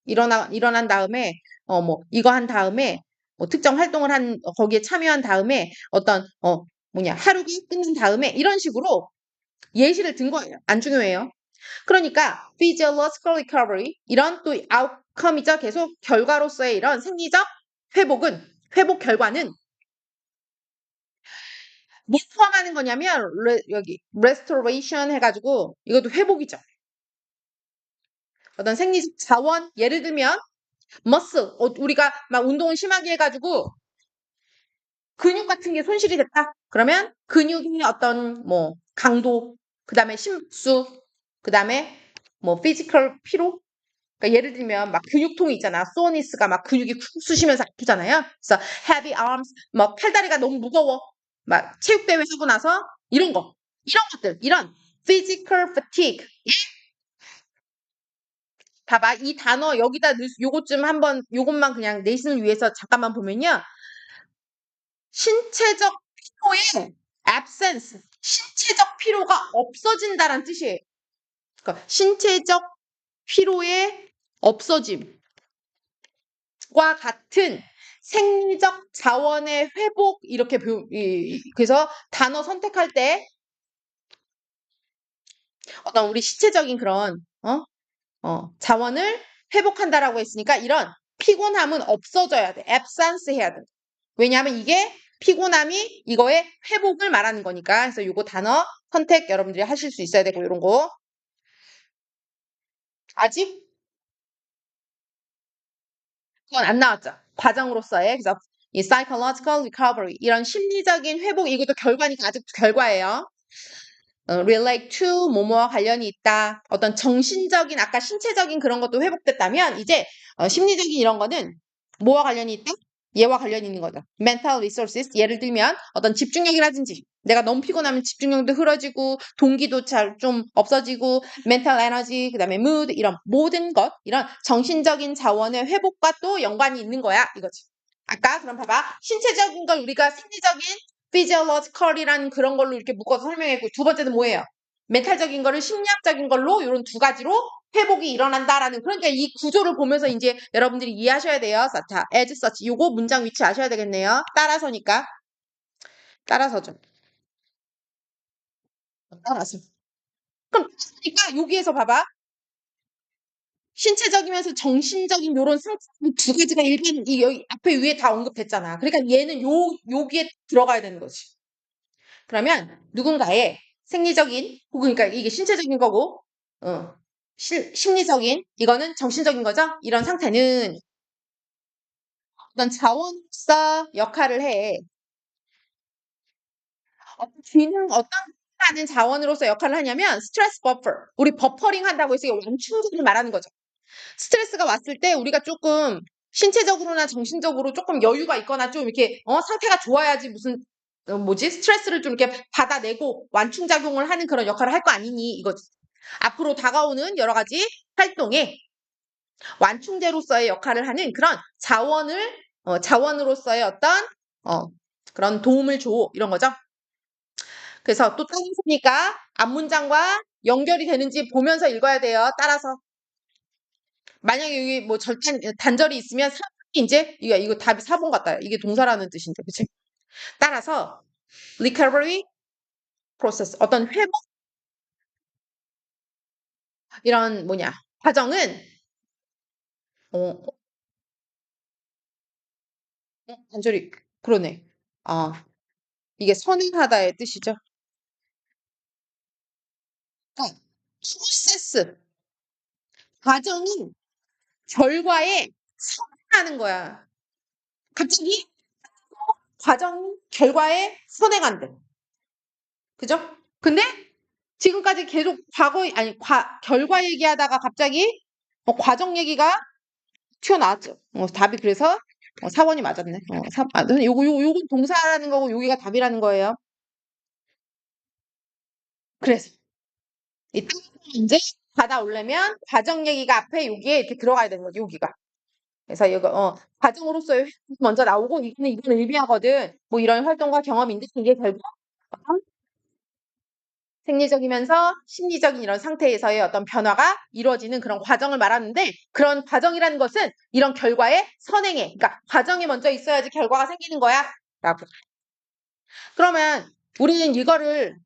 일어난 다음에, 뭐, 이거 한 다음에, 뭐, 특정 활동을 거기에 참여한 다음에, 어떤, 하루가 끝난 다음에, 이런 식으로 예시를 든 거예요. 안 중요해요. 그러니까, physiological recovery, 이런 또 outcome이죠. 계속 결과로서의 이런 생리적 회복 결과는 뭘 포함하는 거냐면 여기 restoration 해가지고 이것도 회복이죠. 어떤 생리적 자원 예를 들면 muscle 우리가 막 운동을 심하게 해가지고 근육 같은 게 손실이 됐다. 그러면 근육의 어떤 뭐 강도 그 다음에 심수 그 다음에 뭐 피지컬 피로 그러니까 예를 들면 막 근육통이 있잖아. 소어니스가 막 근육이 쿡 쑤시면서 아프잖아요. 그래서 heavy arms, 막 팔다리가 너무 무거워. 막 체육대회 하고 나서 이런 것들, 이런 physical fatigue. 봐봐, 이 단어 여기다 요것만 그냥 내신을 위해서 잠깐만 보면요. 신체적 피로의 absence, 신체적 피로가 없어진다는 뜻이에요. 그러니까 신체적 피로의 없어짐. 과 같은 생리적 자원의 회복 이렇게 그래서 단어 선택할 때 어떤 우리 신체적인 그런 자원을 회복한다라고 했으니까 이런 피곤함은 없어져야 돼. absence 해야 돼. 왜냐하면 이게 피곤함이 이거의 회복을 말하는 거니까. 그래서 이거 단어 선택 여러분들이 하실 수 있어야 되고 이런 거. 아직 그건 안 나왔죠. 과정으로서의 그래서 이 psychological recovery 이런 심리적인 회복 이것도 결과니까 아직 결과예요. relate to 뭐뭐와 관련이 있다. 어떤 정신적인 아까 신체적인 그런 것도 회복됐다면 이제 심리적인 이런 거는 뭐와 관련이 있다? 얘와 관련 있는 거죠. mental resources. 예를 들면 어떤 집중력이라든지 내가 너무 피곤하면 집중력도 흐려지고 동기도 잘 좀 없어지고 mental energy, 그다음에 mood 이런 모든 것 이런 정신적인 자원의 회복과 또 연관이 있는 거야 이거지. 아까 그럼 봐봐. 신체적인 걸 우리가 생리적인 physiological이라는 그런 걸로 이렇게 묶어서 설명했고 두 번째는 뭐예요? 멘탈적인 거를 심리학적인 걸로 이런 두 가지로 회복이 일어난다라는 그러니까 이 구조를 보면서 이제 여러분들이 이해하셔야 돼요. 자, as such 요거 문장 위치 아셔야 되겠네요. 따라서니까 따라서죠. 따라서. 그럼 그러니까 여기에서 봐봐. 신체적이면서 정신적인 요런 상태 두 가지가 일반 이 여기 앞에 위에 다 언급됐잖아. 그러니까 얘는 여기에 들어가야 되는 거지. 그러면 누군가의 생리적인 혹은 그러니까 이게 신체적인 거고 심리적인 이거는 정신적인 거죠. 이런 상태는 어떤 자원으로서 역할을 해. 어떤 하는 자원으로서 역할을 하냐면 스트레스 버퍼. 우리 버퍼링 한다고 해서 이게 완충제를 말하는 거죠. 스트레스가 왔을 때 우리가 조금 신체적으로나 정신적으로 조금 여유가 있거나 좀 이렇게 상태가 좋아야지 무슨 뭐지? 스트레스를 좀 이렇게 받아내고 완충작용을 하는 그런 역할을 할 거 아니니 이거지. 앞으로 다가오는 여러 가지 활동에 완충제로서의 역할을 하는 그런 자원으로서의 어떤 그런 도움을 줘 이런 거죠. 그래서 또 따라서니까 앞문장과 연결이 되는지 보면서 읽어야 돼요. 따라서 만약에 여기 뭐 단절이 있으면 4번이 이제 이거 답이 4번 같아요. 이게 동사라는 뜻인데, 그치? 따라서 recovery process 어떤 회복 이런 뭐냐 과정은 어, 단절이 그러네. 아 이게 선행하다의 뜻이죠. 그러니까 프로세스 과정은 결과에 선행하는 거야. 갑자기 과정 결과에 선행한대. 그죠? 근데 지금까지 계속 결과 얘기하다가 갑자기 과정 얘기가 튀어나왔죠. 답이 그래서 4번이 맞았네. 요건 동사라는 거고 여기가 답이라는 거예요. 그래서 이 이제 받아오려면 과정 얘기가 앞에 여기에 이렇게 들어가야 되는 거지, 여기가. 그래서 이거 과정으로서의 회복이 먼저 나오고 이거는 의미하거든. 뭐 이런 활동과 경험인데 이게 결국 생리적이면서 심리적인 이런 상태에서의 어떤 변화가 이루어지는 그런 과정을 말하는데 그런 과정이라는 것은 이런 결과에 선행해. 그러니까 과정이 먼저 있어야지 결과가 생기는 거야. 라고. 그러면 우리는 이거를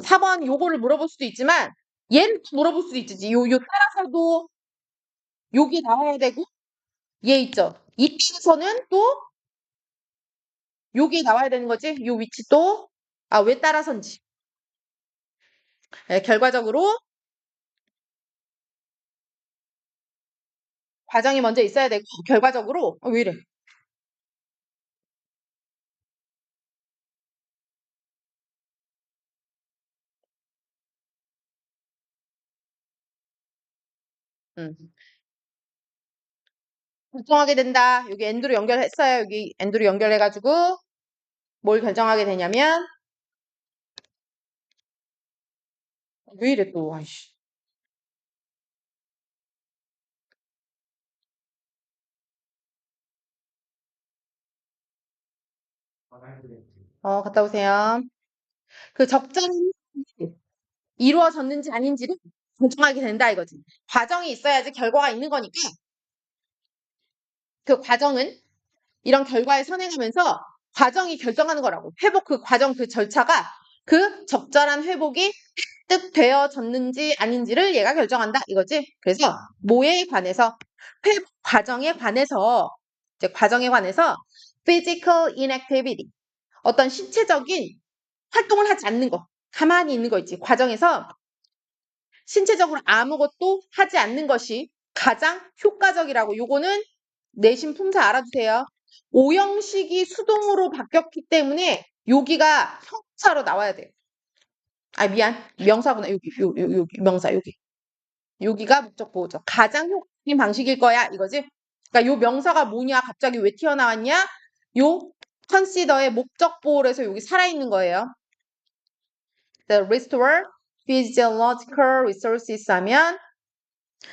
4번 요거를 물어볼 수도 있지만 얘를 물어볼 수도 있지. 요 따라서도 요게 나와야 되고 얘 있죠. 이 따라서는 또 요게 나와야 되는 거지. 요 위치 또 왜 따라서인지. 결과적으로 과정이 먼저 있어야 되고 결과적으로 왜 이래? 음. 결정하게 된다. 여기 엔드로 연결했어요. 여기 엔드로 연결해가지고 뭘 결정하게 되냐면 왜 이래 또 아이씨. 갔다 오세요. 그 적절한 이루어졌는지 아닌지를 결정하게 된다 이거지. 과정이 있어야지 결과가 있는 거니까 그 과정은 이런 결과에 선행하면서 과정이 결정하는 거라고. 회복 그 과정 그 절차가 그 적절한 회복이 획득되어졌는지 아닌지를 얘가 결정한다 이거지. 그래서 뭐에 관해서 회복 과정에 관해서 이제 과정에 관해서 physical inactivity 어떤 신체적인 활동을 하지 않는 거 가만히 있는 거 있지. 과정에서 신체적으로 아무것도 하지 않는 것이 가장 효과적이라고. 요거는 내신 품사 알아두세요. 오형식이 수동으로 바뀌었기 때문에 여기가 형사로 나와야 돼요. 미안. 명사구나. 여기 명사 여기. 여기가 목적 보호죠. 가장 효과적인 방식일 거야 이거지. 그러니까 요 명사가 뭐냐 갑자기 왜 튀어나왔냐? 요 consider의 목적보호에서 여기 살아있는 거예요. The restore physiological resources 하면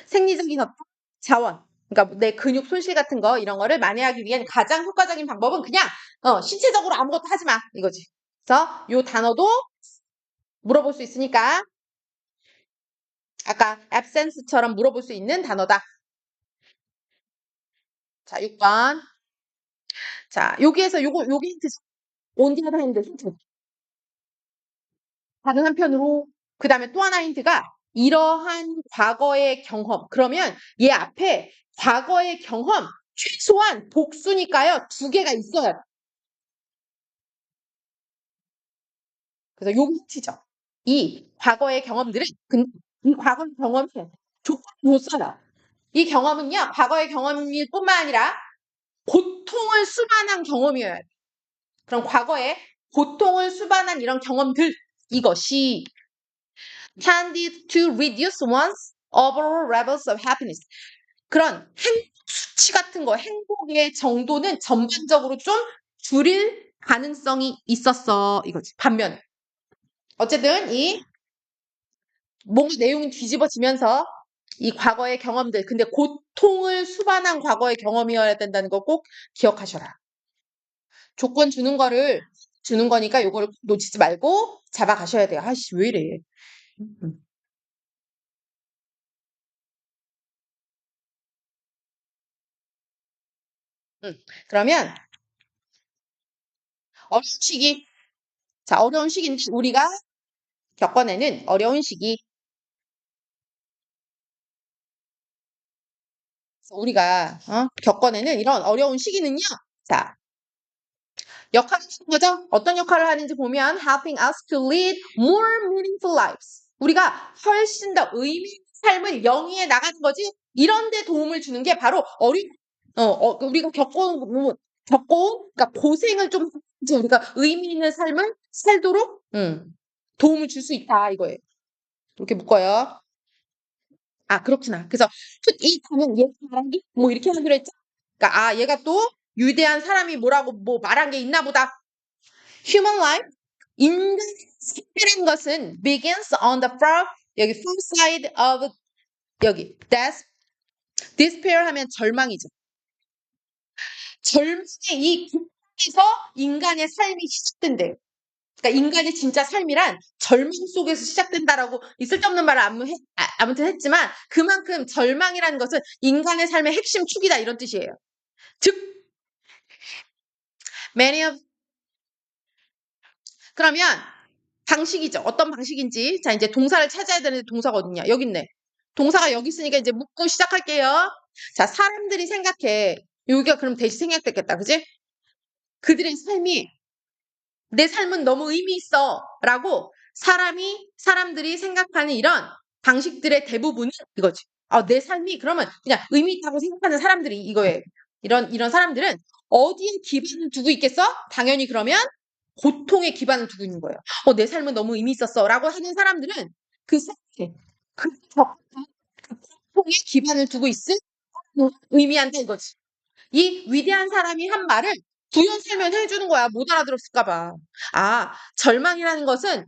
생리적인 어떤 자원, 그러니까 내 근육 손실 같은 거 이런 거를 만회하기 위한 가장 효과적인 방법은 그냥 신체적으로 아무것도 하지 마 이거지. 그래서 요 단어도 물어볼 수 있으니까 아까 absence처럼 물어볼 수 있는 단어다. 자, 6번. 자, 여기에서 요게 힌트. 온디하다 했는데 힌트. 다른 한편으로 그 다음에 또 하나 힌트가 이러한 과거의 경험. 그러면 얘 앞에 과거의 경험 최소한 복수니까요. 2개가 있어요. 그래서 요 힌트죠. 이 과거의 경험들은 이 과거의 경험이 조건 못 써요. 이 경험은요. 과거의 경험일 뿐만 아니라 고통을 수반한 경험이어야 돼. 그럼 과거에 고통을 수반한 이런 경험들 이것이 tended to reduce one's overall levels of happiness. 그런 행복 수치 같은 거, 행복의 정도는 전반적으로 좀 줄일 가능성이 있었어. 이거지. 반면에. 어쨌든 이 뭔가 내용이 뒤집어지면서 이 과거의 경험들, 근데 고통을 수반한 과거의 경험이어야 된다는 거 꼭 기억하셔라. 조건 주는 거니까 요거를 놓치지 말고 잡아가셔야 돼요. 아씨, 왜 이래. 음. 그러면 어려운 시기. 자, 어려운 시기는 우리가 겪어내는 어려운 시기. 우리가 겪어내는 이런 어려운 시기는요. 자, 역할을 하는 거죠. 어떤 역할을 하는지 보면 helping us to lead more meaningful lives. 우리가 훨씬 더 의미 있는 삶을 영위해 나가는 거지. 이런 데 도움을 주는 게 바로 우리가 겪어온 그러니까 고생을 좀 이제 우리가 의미 있는 삶을 살도록 도움을 줄 수 있다 이거예요. 이렇게 묶어요. 아, 그렇구나. 그래서 put it 하면 얘가 말한 게 뭐 이렇게 하기로 했죠. 그러니까 얘가 또 위대한 사람이 뭐라고 뭐 말한 게 있나 보다. Human life, 인간의 생이라는 것은 begins on the far 여기 far side of 여기 death, despair 하면 절망이죠. 절망의 이 국에서 인간의 삶이 시작된대요. 그러니까 인간의 진짜 삶이란 절망 속에서 시작된다라고 이 쓸데없는 말을 아무튼 했지만 그만큼 절망이라는 것은 인간의 삶의 핵심 축이다 이런 뜻이에요. 즉 many of 그러면 방식이죠. 어떤 방식인지. 자, 이제 동사를 찾아야 되는데 동사가 어딨냐? 여기 있네. 동사가 여기 있으니까 이제 묻고 시작할게요. 자, 사람들이 생각해. 여기가 그럼 대시 생략됐겠다. 그지? 그들의 삶이 내 삶은 너무 의미 있어. 라고 사람들이 생각하는 이런 방식들의 대부분은 이거지. 내 삶이 그러면 그냥 의미 있다고 생각하는 사람들이 이거예요. 이런 사람들은 어디에 기반을 두고 있겠어? 당연히 그러면 고통에 기반을 두고 있는 거예요. 내 삶은 너무 의미 있었어. 라고 하는 사람들은 그 생각에, 그 고통에 기반을 두고 있을 의미한다 이거지. 이 위대한 사람이 한 말을 부연 설명해 주는 거야. 못 알아들었을까 봐. 절망이라는 것은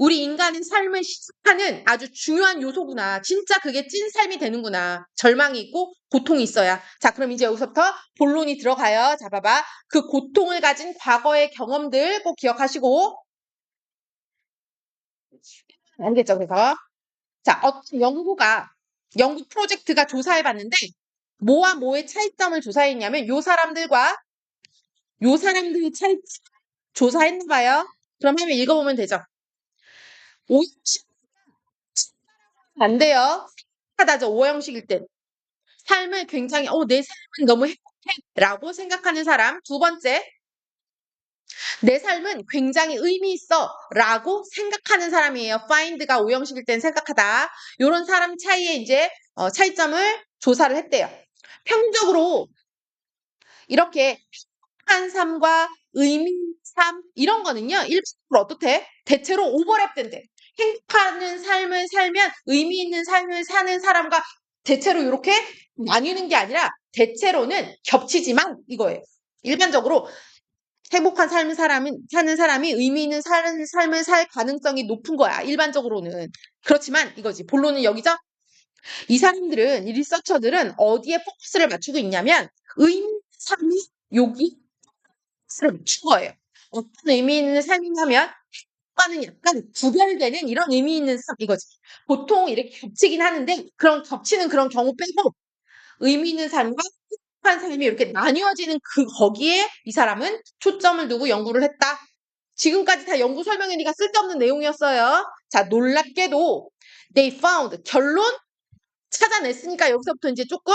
우리 인간의 삶을 시작하는 아주 중요한 요소구나. 진짜 그게 찐 삶이 되는구나. 절망이 있고 고통이 있어야. 자, 그럼 이제 여기서부터 본론이 들어가요. 자, 봐봐. 그 고통을 가진 과거의 경험들 꼭 기억하시고. 알겠죠? 그래서. 자, 어떤 연구 프로젝트가 조사해봤는데, 뭐와 뭐의 차이점을 조사했냐면, 요 사람들의 차이점 조사했나 봐요. 그럼 한번 읽어보면 되죠. 50, 안 돼요. 하다죠. 오형식일 때. 삶을 굉장히, 내 삶은 너무 행복해. 라고 생각하는 사람. 두 번째, 내 삶은 굉장히 의미 있어. 라고 생각하는 사람이에요. find가 오형식일 땐 생각하다. 요런 사람 차이에 이제, 차이점을 조사를 했대요. 평균적으로 이렇게 행복한 삶과 의미 삶, 이런 거는요, 일반적으로 어떻대? 대체로 오버랩된대. 행복한 삶을 살면 의미 있는 삶을 사는 사람과 대체로 이렇게 나뉘는 게 아니라 대체로는 겹치지만 이거예요. 일반적으로 행복한 사는 사람이 의미 있는 삶을 살 가능성이 높은 거야. 일반적으로는. 그렇지만 이거지. 본론은 여기죠? 이 사람들은, 이 리서처들은 어디에 포커스를 맞추고 있냐면, 의미 있는 삶이 여기 포커스를 맞춘 거예요. 어떤 의미 있는 삶이냐면, 과는 약간 구별되는 이런 의미 있는 삶, 이거지. 보통 이렇게 겹치긴 하는데, 그런 겹치는 그런 경우 빼고, 의미 있는 삶과 행복한 삶이 이렇게 나뉘어지는 거기에 이 사람은 초점을 두고 연구를 했다. 지금까지 다 연구 설명이니까 쓸데없는 내용이었어요. 자, 놀랍게도 they found 결론 찾아냈으니까 여기서부터 이제 조금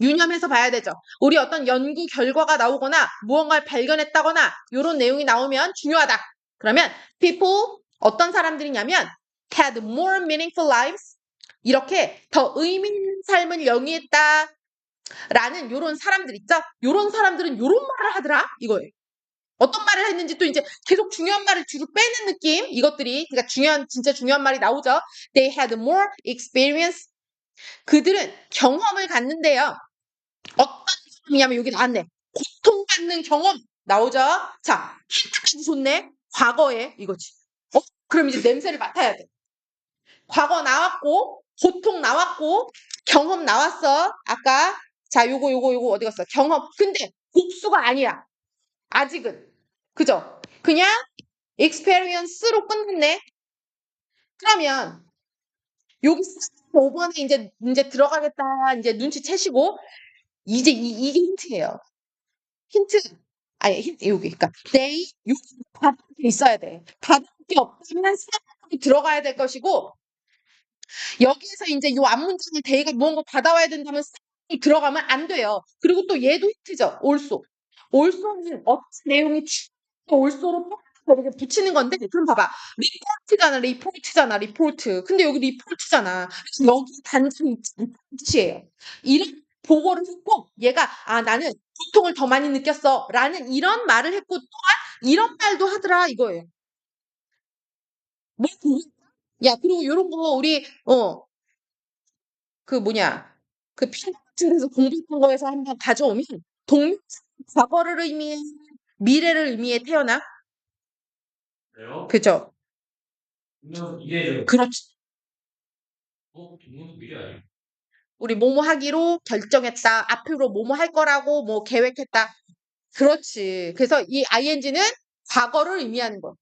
유념해서 봐야 되죠. 우리 어떤 연구 결과가 나오거나 무언가를 발견했다거나 이런 내용이 나오면 중요하다. 그러면 people 어떤 사람들이냐면 had more meaningful lives 이렇게 더 의미 있는 삶을 영위했다. 라는 요런 사람들 있죠? 요런 사람들은 요런 말을 하더라. 이거예요. 어떤 말을 했는지 또 이제 계속 중요한 말을 뒤로 빼는 느낌? 이것들이 그러니까 진짜 중요한 말이 나오죠. They had more experience. 그들은 경험을 갖는데요. 어떤 경험이냐면 여기 나왔네. 고통받는 경험 나오죠. 자, 힌트까지 줬네. 과거에 이거지. 그럼 이제 냄새를 맡아야 돼. 과거 나왔고 고통 나왔고 경험 나왔어. 아까 자 요거 어디 갔어? 경험. 근데 복수가 아니야. 아직은. 그죠? 그냥 experience로 끝냈네. 그러면 여기 5번에 이제 들어가겠다. 이제 눈치채시고 이제 이게 힌트예요. 힌트. 아니 힌트 여기. 그러니까 they 여기 받을 게 있어야 돼. 받을 게 없다면 생각이 들어가야 될 것이고 여기에서 이제 요 앞문장을 대가 무언가 받아와야 된다면 생각이 들어가면 안 돼요. 그리고 또 얘도 힌트죠. also. also는 어떤 내용이 olso로 이렇게 붙이는 건데 그럼 봐봐. 리포트. 근데 여기 리포트잖아. 그래서 여기 단순히 있지 않다는 뜻이에요. 이런 보고를 했고 얘가 아 나는 고통을 더 많이 느꼈어 라는 이런 말을 했고 또한 이런 말도 하더라 이거예요. 뭘 보고 야 그리고 요런 거 우리 그 뭐냐 그 필기 같은 데서 공부했던 거에서 한번 가져오면 동명사 과거를 의미해 미래를 의미해 태어나 그래요? 그죠? 분명 이게 그렇지. 분명 미래 아니에요? 우리 뭐뭐 하기로 결정했다. 앞으로 뭐뭐 할 거라고 뭐 계획했다. 그렇지. 그래서 이 ing는 과거를 의미하는 거.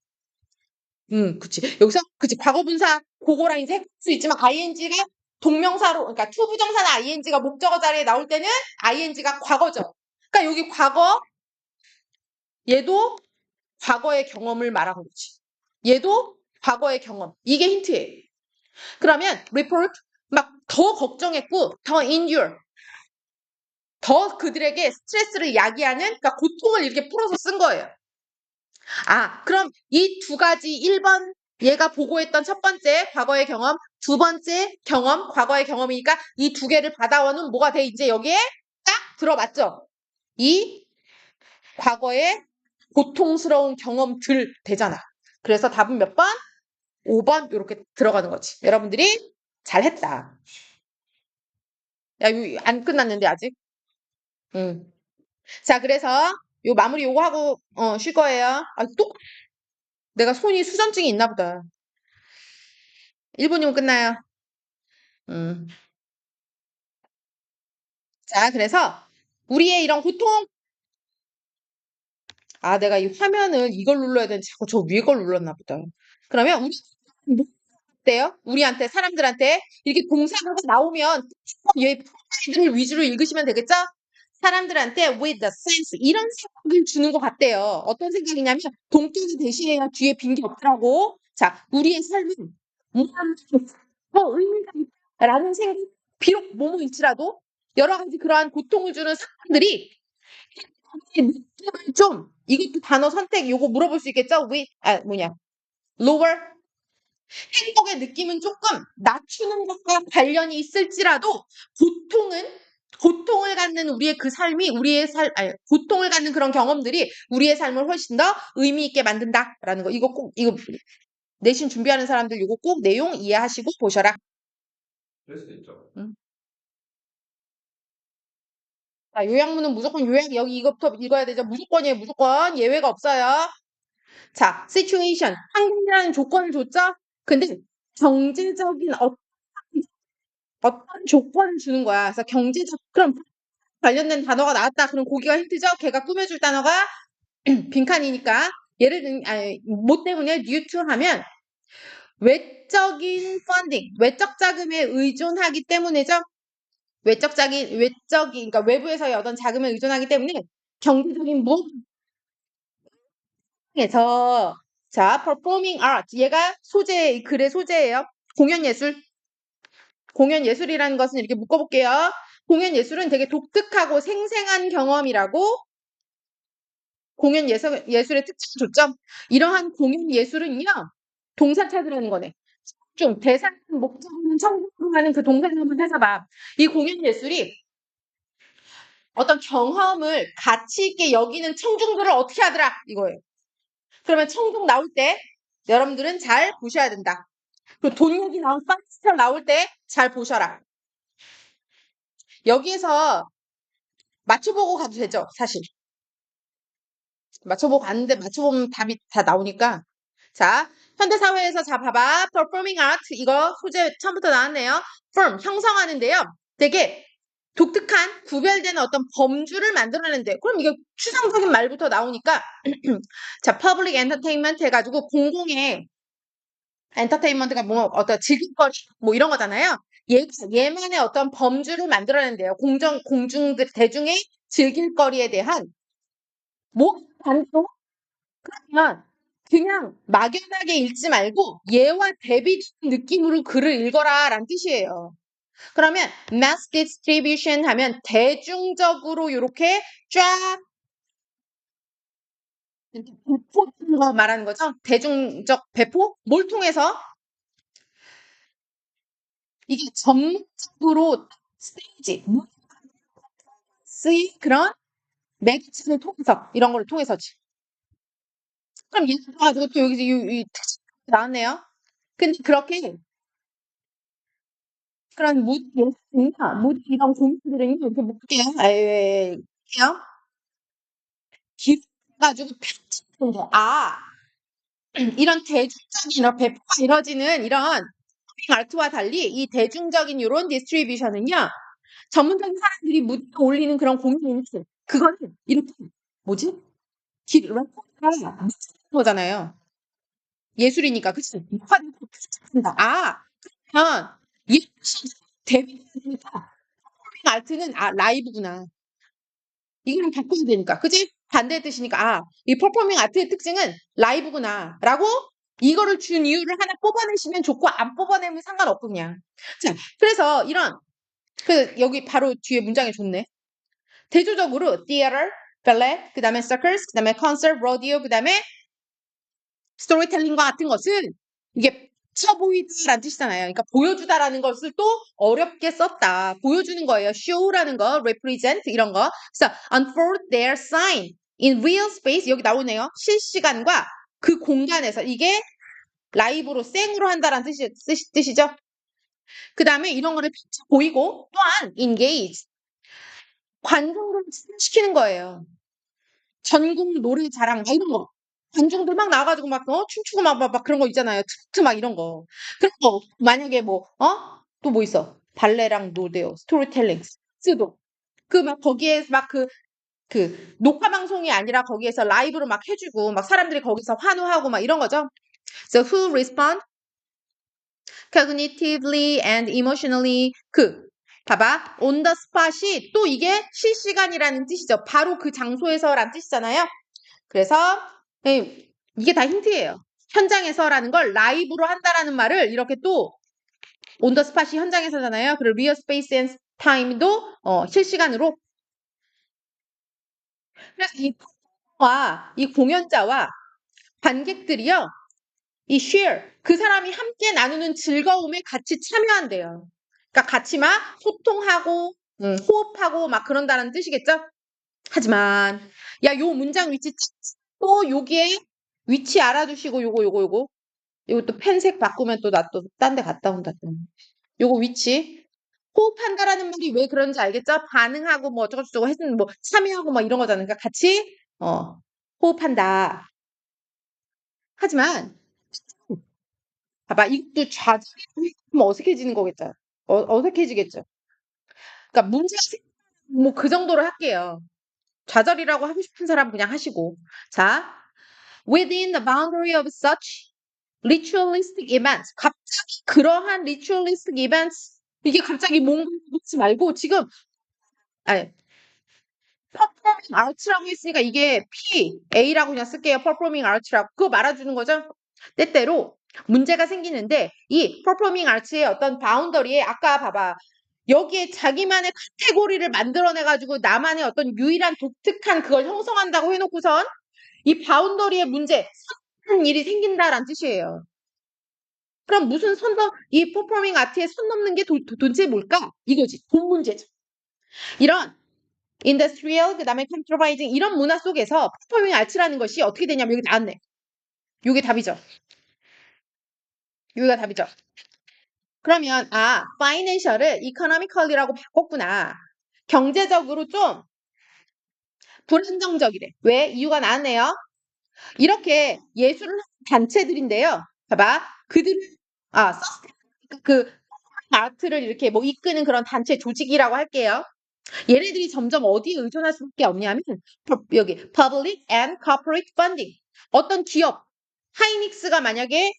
그치. 여기서 그치. 과거 분사 그거랑 이제 할 수 있지만 ing가 동명사로 그러니까 to 부정사나 ing가 목적어 자리에 나올 때는 ing가 과거죠. 그러니까 여기 과거 얘도 과거의 경험을 말하는 거지. 얘도 과거의 경험. 이게 힌트예요. 그러면 report 막 더 걱정했고 더 endure 더 그들에게 스트레스를 야기하는 그러니까 고통을 이렇게 풀어서 쓴 거예요. 아, 그럼 이 두 가지 1번 얘가 보고했던 첫 번째 과거의 경험, 두 번째 경험, 과거의 경험이니까 이 두 개를 받아와는 뭐가 돼? 이제 여기에 딱 들어맞죠? 이 과거의 고통스러운 경험들 되잖아. 그래서 답은 몇 번? 5번 이렇게 들어가는 거지. 여러분들이 잘했다. 야, 이거 안 끝났는데 아직? 응. 자, 그래서 요 마무리 요거 하고 쉴 거예요. 아, 또 내가 손이 수전증이 있나 보다. 1분이면 끝나요. 음. 자, 그래서 우리의 이런 고통 아, 내가 이 화면을 이걸 눌러야 되는지 자꾸 저 위에 걸 눌렀나 보다. 그러면 우리 뭐 어때요? 우리한테 사람들한테 이렇게 동사가 나오면 얘 프로파일을 위주로 읽으시면 되겠죠? 사람들한테 with the sense 이런 생각을 주는 것 같대요. 어떤 생각이냐면 동격이 대신해야 뒤에 빈 게 없더라고. 자, 우리의 삶은 더 의미가 있다라는 생각 비록 뭐뭐일지라도 여러 가지 그러한 고통을 주는 사람들이 느낌을 좀 이것도 단어 선택 요거 물어볼 수 있겠죠? lower 행복의 느낌은 조금 낮추는 것과 관련이 있을지라도 고통을 갖는 우리의 그 삶이 고통을 갖는 그런 경험들이 우리의 삶을 훨씬 더 의미 있게 만든다라는 거. 이거 내신 준비하는 사람들 이거 꼭 내용 이해하시고 보셔라. 그럴 수도 있죠. 응. 자, 요약문은 무조건 요약, 여기 이것부터 읽어야 되죠. 무조건이에요, 무조건. 예외가 없어요. 자, situation. 환경이라는 조건을 줬죠? 근데 경제적인 어떤 조건을 주는 거야. 그래서 경제적, 그럼 관련된 단어가 나왔다. 그럼 거기가 힌트죠? 걔가 꾸며줄 단어가 빈칸이니까. 예를 들면, 아니, 뭐 때문에 due to 하면 외적인 funding, 외적 자금에 의존하기 때문이죠. 그러니까 외부에서의 어떤 자금에 의존하기 때문에 경제적인 무에서 자, performing art. 얘가 글의 소재예요. 공연 예술. 공연 예술이라는 것은 이렇게 묶어볼게요. 공연 예술은 되게 독특하고 생생한 경험이라고 예술의 특징 줬죠. 이러한 공연 예술은요, 동사 찾으라는 거네. 좀 대상 목적어는 청구로 하는 그 동사를 한번 찾아봐. 이 공연 예술이 어떤 경험을 가치 있게 여기는 청중들을 어떻게 하더라 이거예요. 그러면 청중 나올 때 여러분들은 잘 보셔야 된다. 그리고 돈 얘기 나올 파스텔 나올 때 잘 보셔라. 여기에서 맞춰보고 가도 되죠, 사실. 맞춰보고 갔는데 맞춰보면 답이 다 나오니까. 자, 현대사회에서 자 봐봐. performing art 이거 소재 처음부터 나왔네요. form 형성하는데요. 되게 독특한 구별되는 어떤 범주를 만들어내는데 그럼 이게 추상적인 말부터 나오니까 자, public entertainment 해가지고 공공의 엔터테인먼트가 뭐 어떤 즐길거리 뭐 이런 거잖아요. 얘만의 어떤 범주를 만들어낸대요. 공중들 대중의 즐길거리에 대한 뭐 단도 그러면 그냥 막연하게 읽지 말고 얘와 대비되는 느낌으로 글을 읽어라라는 뜻이에요. 그러면 mass distribution 하면 대중적으로 이렇게 쫙 배포하는 거 말하는 거죠. 대중적 배포? 뭘 통해서? 이게 전문적으로 스테이지, 무스의 그런 매개체를 통해서 이런 걸 통해서지. 그럼 예를 들어가지고 또 여기서 이 특징 나왔네요. 근데 그렇게 그런 무드 예술이나 무드 이런 공연들은요 이렇게 볼게요. 볼게요. 가지고 편집하는 거. 이런 대중적인 이런 배포가 이루어지는 이런 아트와 달리 이 대중적인 이런 디스트리뷰션은요 전문적인 사람들이 무대에 올리는 그런 공연인지 그거는 이렇게 뭐지? 레코드가 거잖아요. 예술이니까 그치? 녹화된 거 편집한다. 그러면 예술 데뷔니까 아트는 라이브구나. 이거랑 바꿔야 되니까. 그지? 반대의 뜻이니까. 이 퍼포밍 아트의 특징은 라이브구나. 라고 이거를 준 이유를 하나 뽑아내시면 좋고, 안 뽑아내면 상관없고, 그냥. 자, 그래서 여기 바로 뒤에 문장이 좋네. 대조적으로, theater, ballet, 그 다음에 circus, 그 다음에 concert, rodeo, 그 다음에 스토리텔링과 같은 것은 이게 쳐보이다라는 뜻이잖아요. 그러니까 보여주다라는 것을 또 어렵게 썼다. 보여주는 거예요. show라는 거, represent 이런 거. 그래서 unfold their sign in real space 여기 나오네요. 실시간과 그 공간에서 이게 라이브로 생으로 한다라는 뜻이죠. 그 다음에 이런 거를 보이고 또한 engage 관중을 시키는 거예요. 전국 노래 자랑 막 이런 거. 관중들 막 나와가지고 막 춤추고 막 그런 거 있잖아요. 트로트 막 이런 거. 그런 거 만약에 또 뭐 있어? 발레랑 노데오, 스토리텔링, 스도 그 막 거기에 막 그 녹화 방송이 아니라 거기에서 라이브로 막 해주고 막 사람들이 거기서 환호하고 막 이런 거죠. So who respond cognitively and emotionally 봐봐 on the spot이 또 이게 실시간이라는 뜻이죠. 바로 그 장소에서란 뜻이잖아요. 그래서 이게 다 힌트예요. 현장에서라는 걸 라이브로 한다라는 말을 이렇게 또 on the spot이 현장에서잖아요. 그리고 real space and time도 실시간으로. 그래서 이 공연자와 관객들이요. 이 share 그 사람이 함께 나누는 즐거움에 같이 참여한대요. 그러니까 같이 막 소통하고 호흡하고 막 그런다는 뜻이겠죠? 하지만 요 문장 위치 또 여기에 위치 알아두시고 요거 또 펜색 바꾸면 또 나 또 딴 데 갔다 온다 또. 요거 위치 호흡한다라는 말이 왜 그런지 알겠죠? 반응하고 뭐 어쩌고저쩌고 했으면 뭐 참여하고 뭐 이런 거잖아요. 그러니까 같이 호흡한다. 하지만 봐봐 이것도 좌절이 좀 어색해지는 거겠죠. 어색해지겠죠. 그러니까 문제가 뭐 그 정도로 할게요. 좌절이라고 하고 싶은 사람 그냥 하시고. 자, within the boundary of such ritualistic events. 갑자기 그러한 ritualistic events 이게 갑자기 뭔가 묻지 말고 지금 아니 performing arts라고 했으니까 이게 A라고 그냥 쓸게요. performing arts라고 그거 말아주는 거죠. 때때로 문제가 생기는데 이 performing arts의 어떤 바운더리에 아까 봐봐 여기에 자기만의 카테고리를 만들어내 가지고 나만의 어떤 유일한 독특한 그걸 형성한다고 해놓고선 이 바운더리의 문제 선 일이 생긴다라는 뜻이에요. 그럼 무슨 이 퍼포밍 아트에 선 넘는 게 도대체 뭘까? 이거지. 돈 문제죠. 이런 인더스트리얼 그다음에 컨트로바이징 이런 문화 속에서 퍼포밍 아트라는 것이 어떻게 되냐면 여기 나왔네. 요게 답이죠. 여기가 답이죠. 그러면 파이낸셜을 이코노미컬리라고 바꿨구나. 경제적으로 좀 불안정적이래. 왜? 이유가 나왔네요. 이렇게 예술을 하는 단체들인데요. 봐봐. 그들은 그 아트를 이렇게 뭐 이끄는 그런 단체 조직이라고 할게요. 얘네들이 점점 어디에 의존할 수밖에 없냐면 여기 public and corporate funding. 어떤 기업 하이닉스가 만약에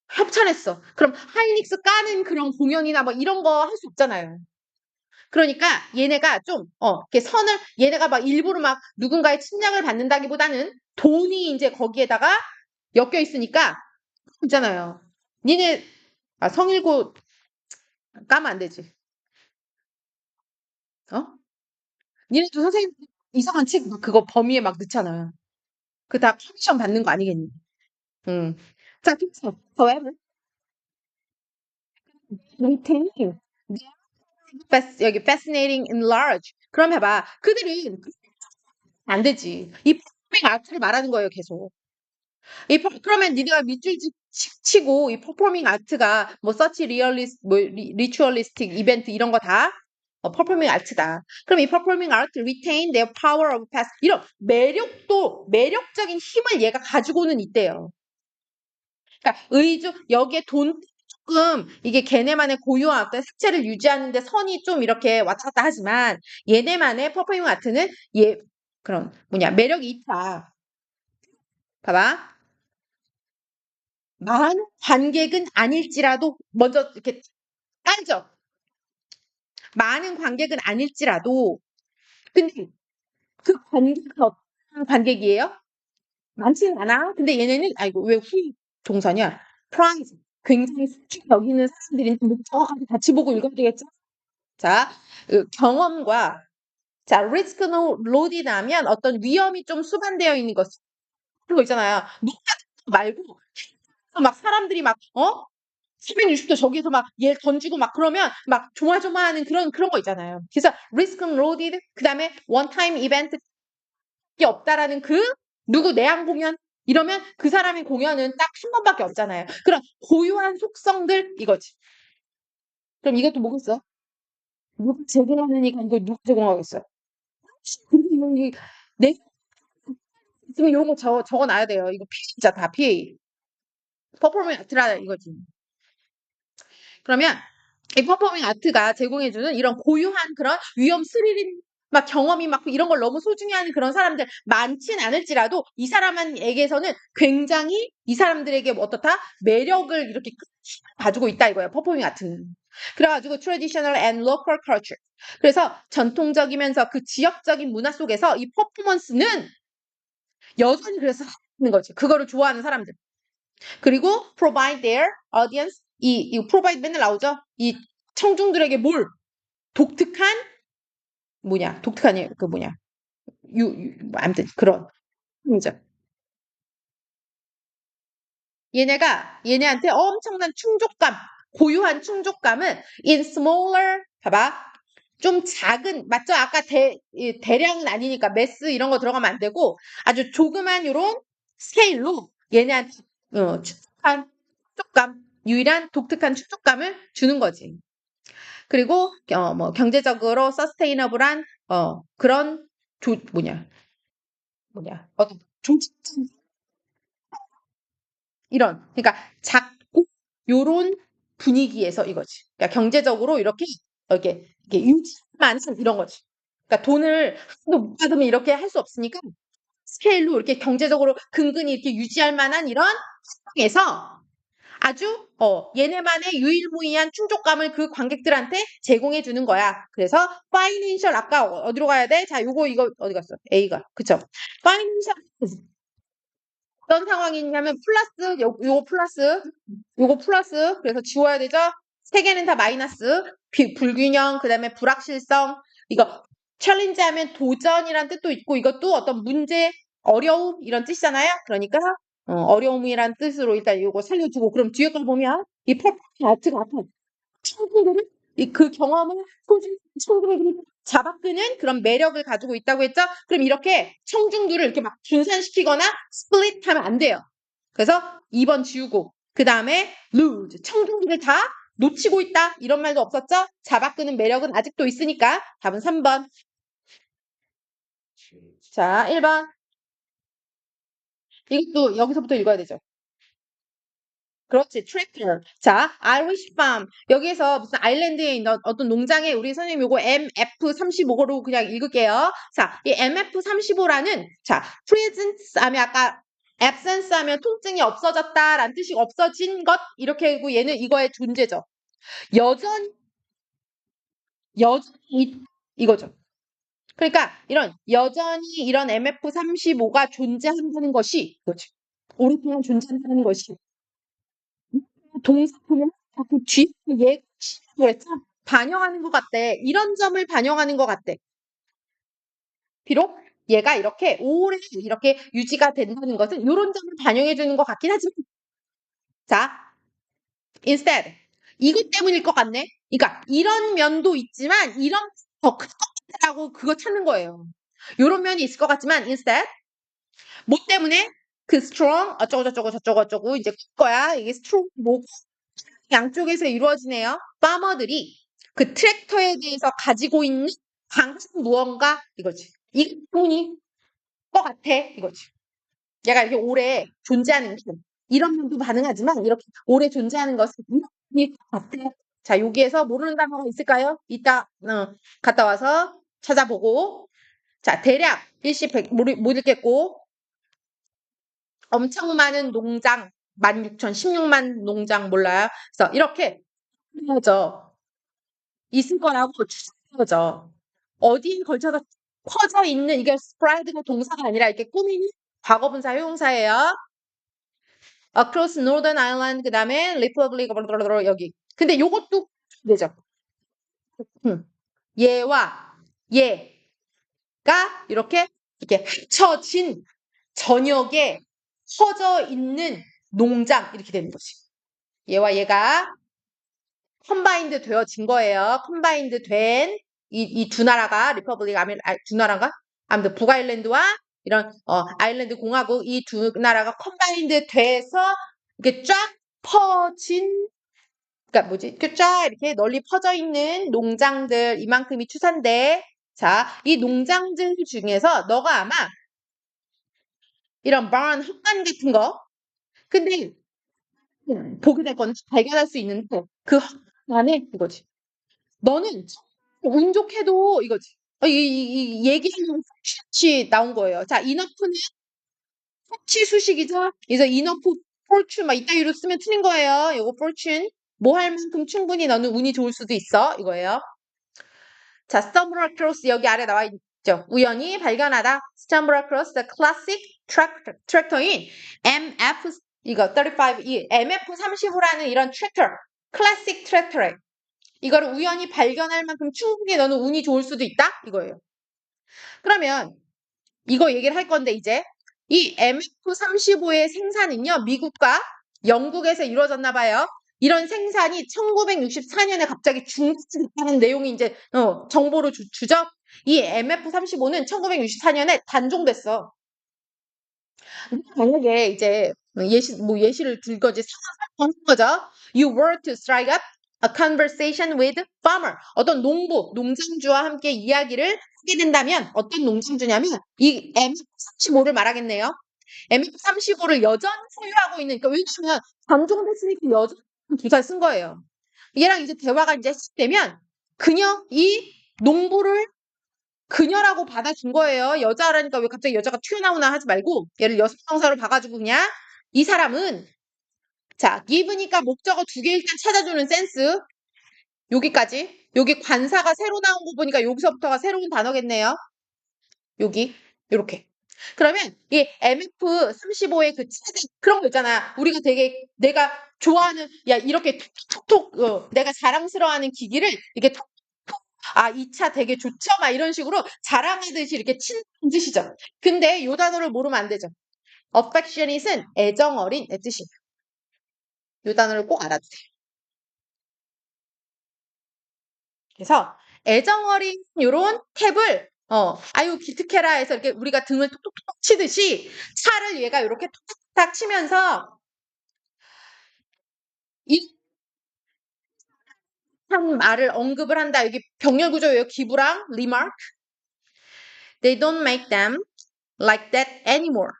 협찬했어. 그럼 하이닉스 까는 그런 공연이나 뭐 이런 거 할 수 없잖아요. 그러니까 얘네가 좀 이렇게 선을 얘네가 막 일부러 막 누군가의 침략을 받는다기보다는 돈이 이제 거기에다가 엮여 있으니까 있잖아요. 니네 성일고 까면 안 되지. 어? 니네도 선생님 이상한 책 그거 범위에 막 넣잖아. 그 다 커미션 받는 거 아니겠니? 응. 자, 그래서 however, maintain 여기 fascinating and large. 그럼 해봐. 그들은 안 되지. 이 퍼포밍 아트를 말하는 거예요, 계속. 그러면 니네가 밑줄 치고 이 퍼포밍 아트가 뭐 서치 리얼리스트, 뭐 리추얼리스틱 이벤트 이런 거 다 퍼포밍 아트다. 그럼 이 퍼포밍 아트 retain their power of past 이런 매력적인 힘을 얘가 가지고는 있대요. 그러니까 여기에 돈 조금 이게 걔네만의 고유한 어떤 색채를 유지하는데 선이 좀 이렇게 왔다 갔다 하지만 얘네만의 퍼포밍 아트는 그런 매력이 있다. 봐봐. 많은 관객은 아닐지라도 먼저 이렇게 깔죠. 많은 관객은 아닐지라도 근데 그 관객은 어떤 관객이에요? 많지는 않아. 근데 얘네는 아이고 왜 후임 동사냐? 프라이즈 굉장히 소중히 여기는 사람들이 정확하게 같이 보고 읽어야 되겠죠? 자, 경험과 자, 리스크 로디나면 어떤 위험이 좀 수반되어 있는 것 그런 거 있잖아요. 높다 말고 막 사람들이 막 360도 저기서 막 얘 던지고 막 그러면 막 조마조마하는 그런 거 있잖아요. 그래서 risk loaded 그다음에 one time event 이 없다라는 누구 내한 공연 이러면 그 사람의 공연은 딱 한 번밖에 없잖아요. 그런 고유한 속성들 이거지. 그럼 이것도 뭐겠어? 누가 제공하느니까 이걸 누가 제공하겠어요? 내 있으면 이런 거 적어놔야 돼요. 이거 PA 진짜 다 PA. 퍼포먼스 아트라 이거지. 그러면 이 퍼포밍 아트가 제공해주는 이런 고유한 그런 위험 스릴인 막 경험이 막 이런 걸 너무 소중히 하는 그런 사람들 많진 않을지라도 이 사람에게서는 굉장히 이 사람들에게 뭐 어떻다 매력을 이렇게 가지고 있다 이거예요. 퍼포밍 아트는. 그래가지고 traditional and local culture. 그래서 전통적이면서 그 지역적인 문화 속에서 이 퍼포먼스는 여전히 그래서 하는 거지. 그거를 좋아하는 사람들. 그리고 provide their audience 이 provide 맨날 나오죠. 이 청중들에게 뭘 독특한 독특한 그 아무튼 그런 거죠. 얘네한테 엄청난 충족감, 고유한 충족감은 in smaller 봐봐. 좀 작은 맞죠? 아까 대량은 아니니까 매스 이런 거 들어가면 안 되고 아주 조그만 요런 스케일로 얘네한테 충족한 충족감, 유일한 독특한 충족감을 주는 거지. 그리고 뭐 경제적으로 서스테이너블한 그런 어떤 조직 이런 그러니까 작고 요런 분위기에서 이거지. 그러니까 경제적으로 이렇게 유지만 이런 거지. 그러니까 돈을 한도 못 받으면 이렇게 할 수 없으니까 스케일로 이렇게 경제적으로 근근히 이렇게 유지할 만한 이런 환경에서 아주 얘네만의 유일무이한 충족감을 그 관객들한테 제공해 주는 거야. 그래서 파이낸셜 아까 어디로 가야 돼? 자, 이거 어디 갔어? A가. 그쵸? 파이낸셜 어떤 상황이 있냐면 플러스 요거 플러스 그래서 지워야 되죠? 세 개는 다 마이너스 불균형 그다음에 불확실성 이거 챌린지 하면 도전이란 뜻도 있고 이것도 어떤 문제 어려움 이런 뜻이잖아요. 그러니까 어려움이란 뜻으로 일단 요거 살려주고 그럼 뒤에 걸 보면 이 퍼포먼스 아트가 친구들은 그 경험을 소중히 친구들에게 잡아끄는 그런 매력을 가지고 있다고 했죠? 그럼 이렇게 청중들을 이렇게 막 분산시키거나 스플릿하면 안 돼요. 그래서 2번 지우고 그 다음에 lose 청중들을 다 놓치고 있다 이런 말도 없었죠? 잡아끄는 매력은 아직도 있으니까 답은 3번. 자 1번 이것도 여기서부터 읽어야 되죠. 그렇지, 트랙터. 자, 아이리쉬 팜. 여기에서 무슨 아일랜드에 있는 어떤 농장에 우리 선생님 요거 MF35로 그냥 읽을게요. 자, 이 MF35라는 자, presence 하면 아까 absence 하면 통증이 없어졌다라는 뜻이 없어진 것 이렇게 하고 얘는 이거의 존재죠. 여전히 이거죠. 그러니까 여전히 이런 MF35가 존재한다는 것이 그렇지. 오랫동안 존재한다는 것이 동사 보면 자꾸 뒤에 얘 그랬죠? 반영하는 것 같대. 이런 점을 반영하는 것 같대. 비록 얘가 이렇게 오래 이렇게 유지가 된다는 것은 이런 점을 반영해 주는 것 같긴 하지만 자, instead 이것 때문일 것 같네. 그러니까 이런 면도 있지만 이런 더 클 것 같다라고 그거 찾는 거예요. 이런 면이 있을 것 같지만 instead 뭐 때문에 그 strong 어쩌고 이제 그거야. 이게 strong 뭐 양쪽에서 이루어지네요. 파머들이 그 트랙터에 대해서 가지고 있는 강한 무언가 이거지. 이 때문일 것 같아 이거지. 얘가 이렇게 오래 존재하는 게 이런 면도 가능하지만 이렇게 오래 존재하는 것은 이일 것 같아. 자, 여기에서 모르는 단어가 있을까요? 이따 갔다 와서 찾아보고 자, 대략 일시백 못 읽겠고 엄청 많은 농장 16,000, 16만 농장 몰라요? 그래서 이렇게 해야죠. 있을 거라고 추정되어져. 어디에 걸쳐서 퍼져 있는 이게 spread가 동사가 아니라 이렇게 꾸미는 과거분사 형용사예요. across Northern Ireland 그다음에 Republic 여기. 근데 요것도 되죠. 얘와 얘가 이렇게 합쳐진 전역에 퍼져 있는 농장 이렇게 되는 거지. 얘와 얘가 컴바인드 되어진 거예요. 컴바인드 된 이 두 나라가 리퍼블릭 두 나라가 아무튼 북아일랜드와 이런 아일랜드 공화국 이 두 나라가 컴바인드 돼서 이렇게 쫙 퍼진 그러니까 뭐지? 이렇게 쫙 이렇게 널리 퍼져 있는 농장들 이만큼이 추산돼. 자, 이 농장들 중에서 너가 아마 이런 barn 헛간 같은 거 근데 보게 될 건 발견할 수 있는데 그 헛간에 이거지. 너는 운 좋게도 이거지. 얘기하는 치 나온 거예요. 자, 이너프는 치 수식이죠. 그래서 이너프 fortune 막 이따위로 쓰면 틀린 거예요. 요거 fortune 뭐 할 만큼 충분히 너는 운이 좋을 수도 있어 이거예요. 자, stumble across 여기 아래 나와 있죠. 우연히 발견하다. stumble across the classic tractor인 MF 이거 35 이 MF35라는 이런 트랙터 클래식 트랙터래. 이거를 우연히 발견할 만큼 충분히 너는 운이 좋을 수도 있다? 이거예요. 그러면 이거 얘기를 할 건데 이제 이 MF35의 생산은요. 미국과 영국에서 이루어졌나 봐요. 이런 생산이 1964년에 갑자기 중단했다는 내용이 이제 정보로 주죠. 이 MF35는 1964년에 단종됐어. 만약에 이제 예시를 들 거지 상상하는 거죠. You were to strike up a conversation with farmer. 어떤 농장주와 함께 이야기를 하게 된다면 어떤 농장주냐면 이 MF35를 말하겠네요. MF35를 여전히 소유하고 있는, 그러니까 왜냐면 단종됐으니까 여전히 기사를 쓴 거예요. 얘랑 이제 대화가 이제 시작되면 이 농부를 그녀라고 받아준 거예요. 여자라니까 왜 갑자기 여자가 튀어나오나 하지 말고 얘를 여성명사로 봐가지고 그냥 이 사람은 자, give니까 목적어 두 개 일단 찾아주는 센스. 여기까지. 여기 관사가 새로 나온 거 보니까 여기서부터가 새로운 단어겠네요. 여기. 요렇게. 그러면 이 MF35의 그 그런 거 있잖아. 우리가 되게 내가 좋아하는 이렇게 톡톡톡 내가 자랑스러워하는 기기를 이렇게 톡톡 이 차 되게 좋죠? 막 이런 식으로 자랑하듯이 이렇게 친는 뜻이죠. 근데 요 단어를 모르면 안 되죠. affectionate은 애정어린 의 뜻이에요. 요 단어를 꼭 알아두세요. 그래서 애정어린 요런 탭을 아유 기특해라 해서 이렇게 우리가 등을 톡톡톡 치듯이 차를 얘가 이렇게 톡톡톡 치면서 이 한 말을 언급을 한다. 여기 병렬 구조예요. 기부랑 remark. They don't make them like that anymore.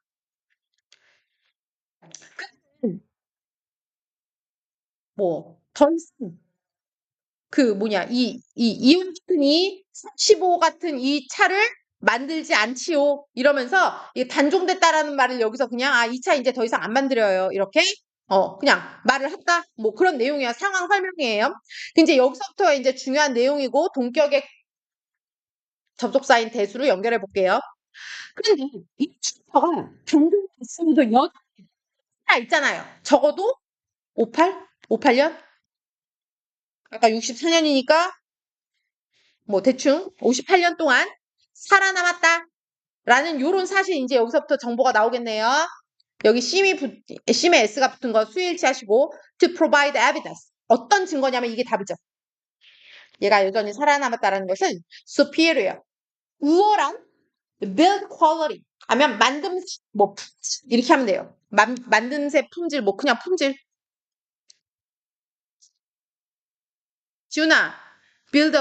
더 이상 이온스틴이 35 같은 이 차를 만들지 않지요. 이러면서 이게 단종됐다라는 말을 여기서 그냥 이 차 이제 더 이상 안 만들어요. 이렇게 그냥 말을 했다. 뭐 그런 내용이야. 상황 설명이에요. 이제 여기서부터 이제 중요한 내용이고 동격의 접속사인 대수로 연결해 볼게요. 그런데 이 챕터가 단종됐음에도 여자 있잖아요. 적어도 58년? 아까 64년이니까 뭐 대충 58년 동안 살아남았다. 라는 요런 사실 이제 여기서부터 정보가 나오겠네요. 여기 심에 S가 붙은 거 수일치 하시고 to provide evidence. 어떤 증거냐면 이게 답이죠. 얘가 여전히 살아남았다는 것은 superior. 우월한 build quality. 하면 만듦새 뭐 이렇게 하면 돼요. 만듦새 품질 뭐 그냥 품질. 지훈아, build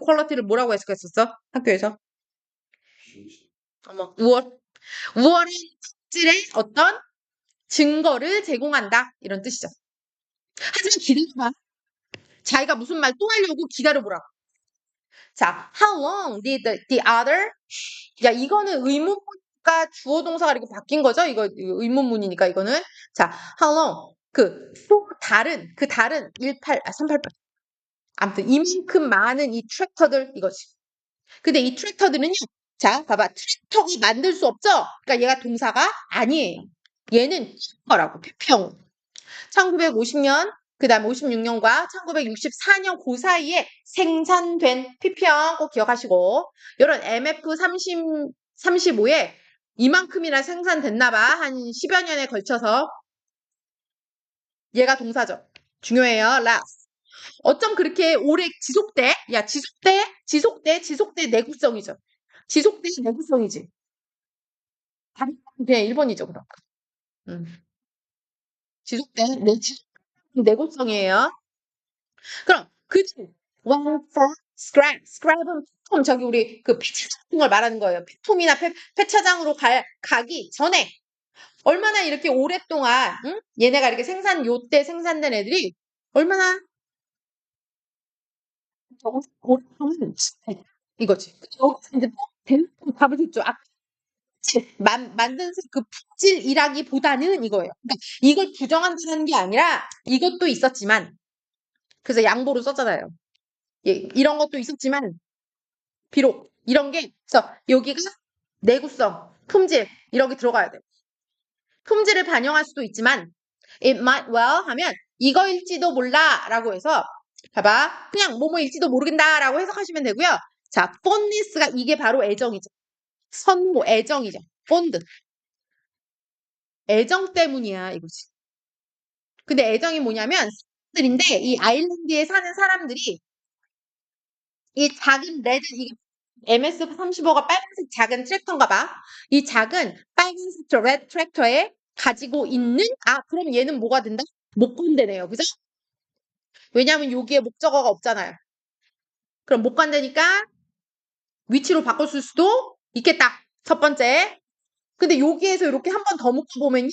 quality를 뭐라고 했었어? 학교에서? 어머, 우월한 품질의 어떤 증거를 제공한다. 이런 뜻이죠. 하지만 기다려봐. 자기가 무슨 말 또 하려고 기다려보라고. 자, how long did the other? 야, 이거는 의문문과 주어 동사가 이렇게 바뀐 거죠? 이거 의문문이니까 이거는. 자, how long? 또 다른 388. 아무튼 이만큼 많은 이 트랙터들 이거지. 근데 이 트랙터들은요. 자, 봐봐. 트랙터가 만들 수 없죠? 그러니까 얘가 동사가 아니에요. 얘는 거라고 표평. 1950년, 그 다음 56년과 1964년 그 사이에 생산된 ppm 꼭 기억하시고, 이런 MF35에 이만큼이나 생산됐나봐. 한 10여 년에 걸쳐서. 얘가 동사죠. 중요해요. last. 어쩜 그렇게 오래 지속돼? 야, 지속돼 내구성이죠. 지속돼 내구성이지. 그냥 1번이죠, 그럼. 지속돼 내구성이에요. 그럼 one for scrap은 폐품, 저기 우리 폐차장 같은 걸 말하는 거예요. 폐품이나 폐차장으로 가기 전에 얼마나 이렇게 오랫동안 얘네가 이렇게 요때 생산된 애들이 얼마나 오랫동안 이거지. 여기서 이제 대놓고 답을 줬죠. 만든 그 품질이라기보다는 이거예요. 그러니까 이걸 부정한다는 게 아니라 이것도 있었지만 그래서 양보로 썼잖아요. 예, 이런 것도 있었지만 비록 이런 게 그래서 여기가 내구성, 품질 이런 게 들어가야 돼요. 품질을 반영할 수도 있지만 it might well 하면 이거일지도 몰라라고 해서 봐봐. 그냥 뭐뭐일지도 모르겠다라고 해석하시면 되고요. 자, fondness가 이게 바로 애정이죠. 선호, 애정이죠. fond. 애정 때문이야 이거지. 근데 애정이 뭐냐면 사람들인데 이 아일랜드에 사는 사람들이 이 작은 레드 이게 MS35가 빨간색 작은 트랙터인가 봐. 이 작은 빨간색 레드 트랙터에 가지고 있는 그럼 얘는 뭐가 된다? 목공대네요. 그죠? 왜냐하면 여기에 목적어가 없잖아요. 그럼 못 간다니까 위치로 바꿀 수도 있겠다. 첫 번째. 근데 여기에서 이렇게 한 번 더 묶어보면요.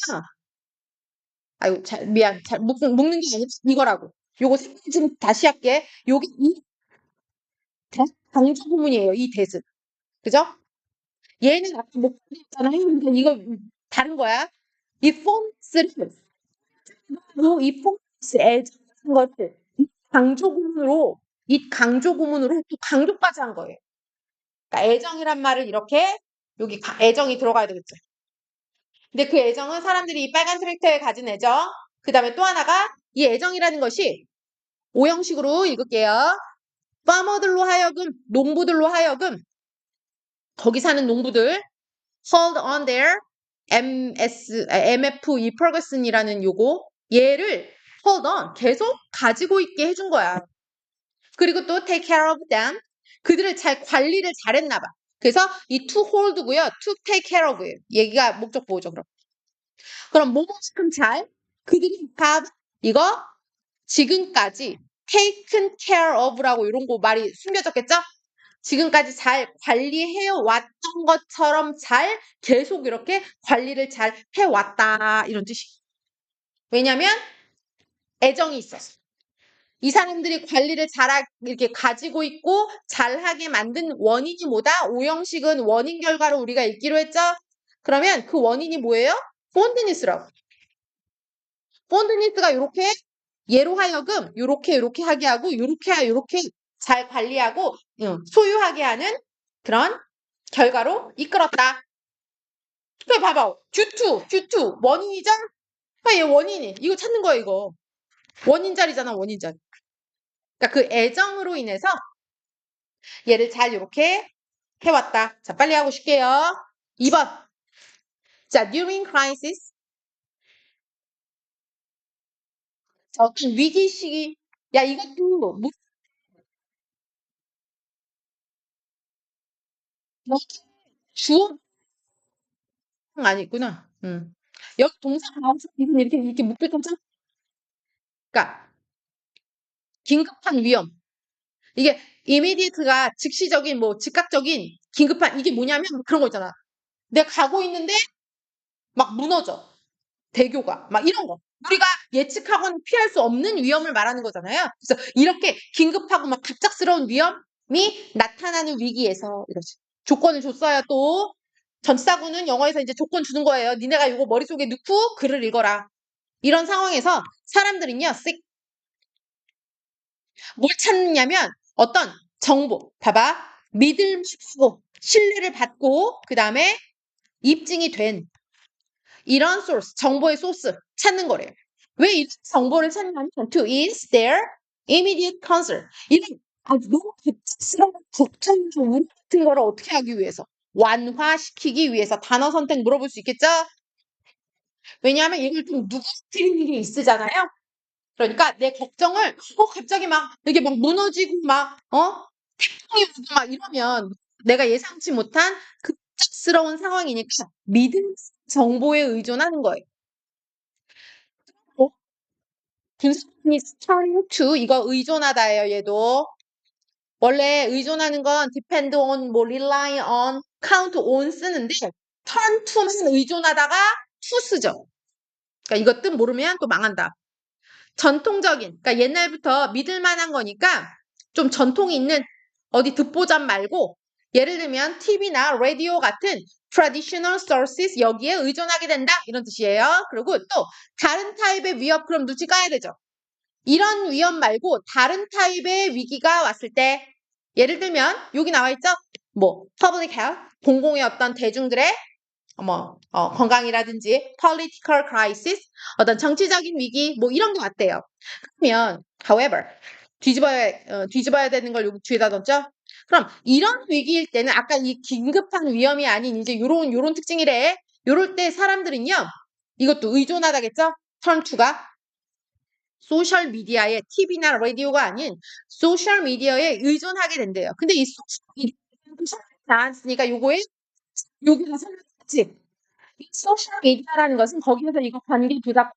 아이고, 미안. 묶는 게 아니라 이거라고. 요거 좀 다시 할게. 여기 이 강조 구문이에요. 이 대은. 그죠? 얘는 아까 목적어였잖아요. 그러니까 이거 다른 거야. 이 폰스를 이 폰스 애정 같은 것들 이 강조 구문으로 또 강조까지 한 거예요. 그러니까 애정이란 말을 이렇게 여기 애정이 들어가야 되겠죠. 근데 그 애정은 사람들이 이 빨간 트랙터에 가진 애정. 그 다음에 또 하나가 이 애정이라는 것이 오형식으로 읽을게요. 파머들로 하여금, 농부들로 하여금 거기 사는 농부들 hold on their MF 이 Ferguson이라는 요거 얘를 hold on 계속 가지고 있게 해준 거야. 그리고 또 take care of them 그들을 잘 관리를 잘했나 봐. 그래서 이 to hold고요, to take care of예요. 얘기가 목적 보호죠. 그럼 뭐뭐만큼 잘 그들이 have 이거 지금까지 taken care of라고 이런 거 말이 숨겨졌겠죠? 지금까지 잘 관리해 왔던 것처럼 잘 계속 이렇게 관리를 잘 해왔다 이런 뜻이. 왜냐면 애정이 있었어. 이 사람들이 관리를 이렇게 가지고 있고 잘하게 만든 원인이 뭐다? 오형식은 원인 결과를 우리가 읽기로 했죠? 그러면 그 원인이 뭐예요? 폰드니스라고. 폰드니스가 이렇게 얘로 하여금 요렇게 하게 하고 요렇게 잘 관리하고 소유하게 하는 그런 결과로 이끌었다. 그래 봐봐. 듀투 원인이죠? 얘 원인이 이거 찾는 거야 이거. 원인 자리잖아 원인 자리. 그러니까 그 애정으로 인해서 얘를 잘 이렇게 해왔다. 자 빨리 하고 싶게요. 2번. 자 during crisis 어떤 위기 시기 야 이것도 뭐 주어 아니구나. 여기 동사 나와서 이렇게 묶을 거죠? 그러니까 긴급한 위험. 이게 immediate가 즉시적인 뭐 즉각적인 긴급한 이게 뭐냐면 그런 거 있잖아. 내가 가고 있는데 막 무너져. 대교가 막 이런 거. 우리가 예측하고는 피할 수 없는 위험을 말하는 거잖아요. 그래서 이렇게 긴급하고 막 갑작스러운 위험이 나타나는 위기에서 이러지. 조건을 줬어요 또. 전사구는 영어에서 이제 조건 주는 거예요. 니네가 이거 머릿속에 넣고 글을 읽어라. 이런 상황에서 사람들은요, 뭘 찾느냐면 어떤 정보, 봐봐. 믿을만하고 신뢰를 받고 그 다음에 입증이 된 이런 소스, 정보의 소스 찾는 거래요. 왜 이 정보를 찾냐면 to ease their immediate concern. 이런 아주 너무 급작스러운 걱정과 우려 같은 거를 어떻게 하기 위해서 완화시키기 위해서 단어 선택 물어볼 수 있겠죠? 왜냐하면 이걸 좀 누가 드리는 게 있으잖아요. 그러니까 내 걱정을 갑자기 막 이게 막 무너지고 태풍이 오고 막 이러면 내가 예상치 못한 급작스러운 상황이니까 믿음 정보에 의존하는 거예요. 분석이 turn to 이거 의존하다예요. 얘도 원래 의존하는 건 depend on, 뭐 rely on, count on 쓰는데 turn to만 의존하다가 to 쓰죠. 그러니까 이것 뜻 모르면 또 망한다. 전통적인, 그러니까 옛날부터 믿을 만한 거니까 좀 전통이 있는 어디 듣보잡 말고 예를 들면 TV나 라디오 같은 traditional sources 여기에 의존하게 된다 이런 뜻이에요. 그리고 또 다른 타입의 위협 그럼 눈치 까야 되죠. 이런 위험 말고 다른 타입의 위기가 왔을 때 예를 들면 여기 나와 있죠? 뭐 public health 공공의 어떤 대중들의 건강이라든지 political crisis 어떤 정치적인 위기 뭐 이런 게 왔대요. 그러면 however 뒤집어야 되는 걸 여기 뒤에다 넣었죠? 그럼 이런 위기일 때는 아까 이 긴급한 위험이 아닌 이제 요런 특징이래. 요럴 때 사람들은요. 이것도 의존하다겠죠? turn to가 소셜 미디어에 TV나 라디오가 아닌 소셜 미디어에 의존하게 된대요. 근데 이 소셜 미디어가 나왔으니까 요거에 여기가 설명했지. 이 소셜 미디어라는 것은 거기에서 이거 관계 부답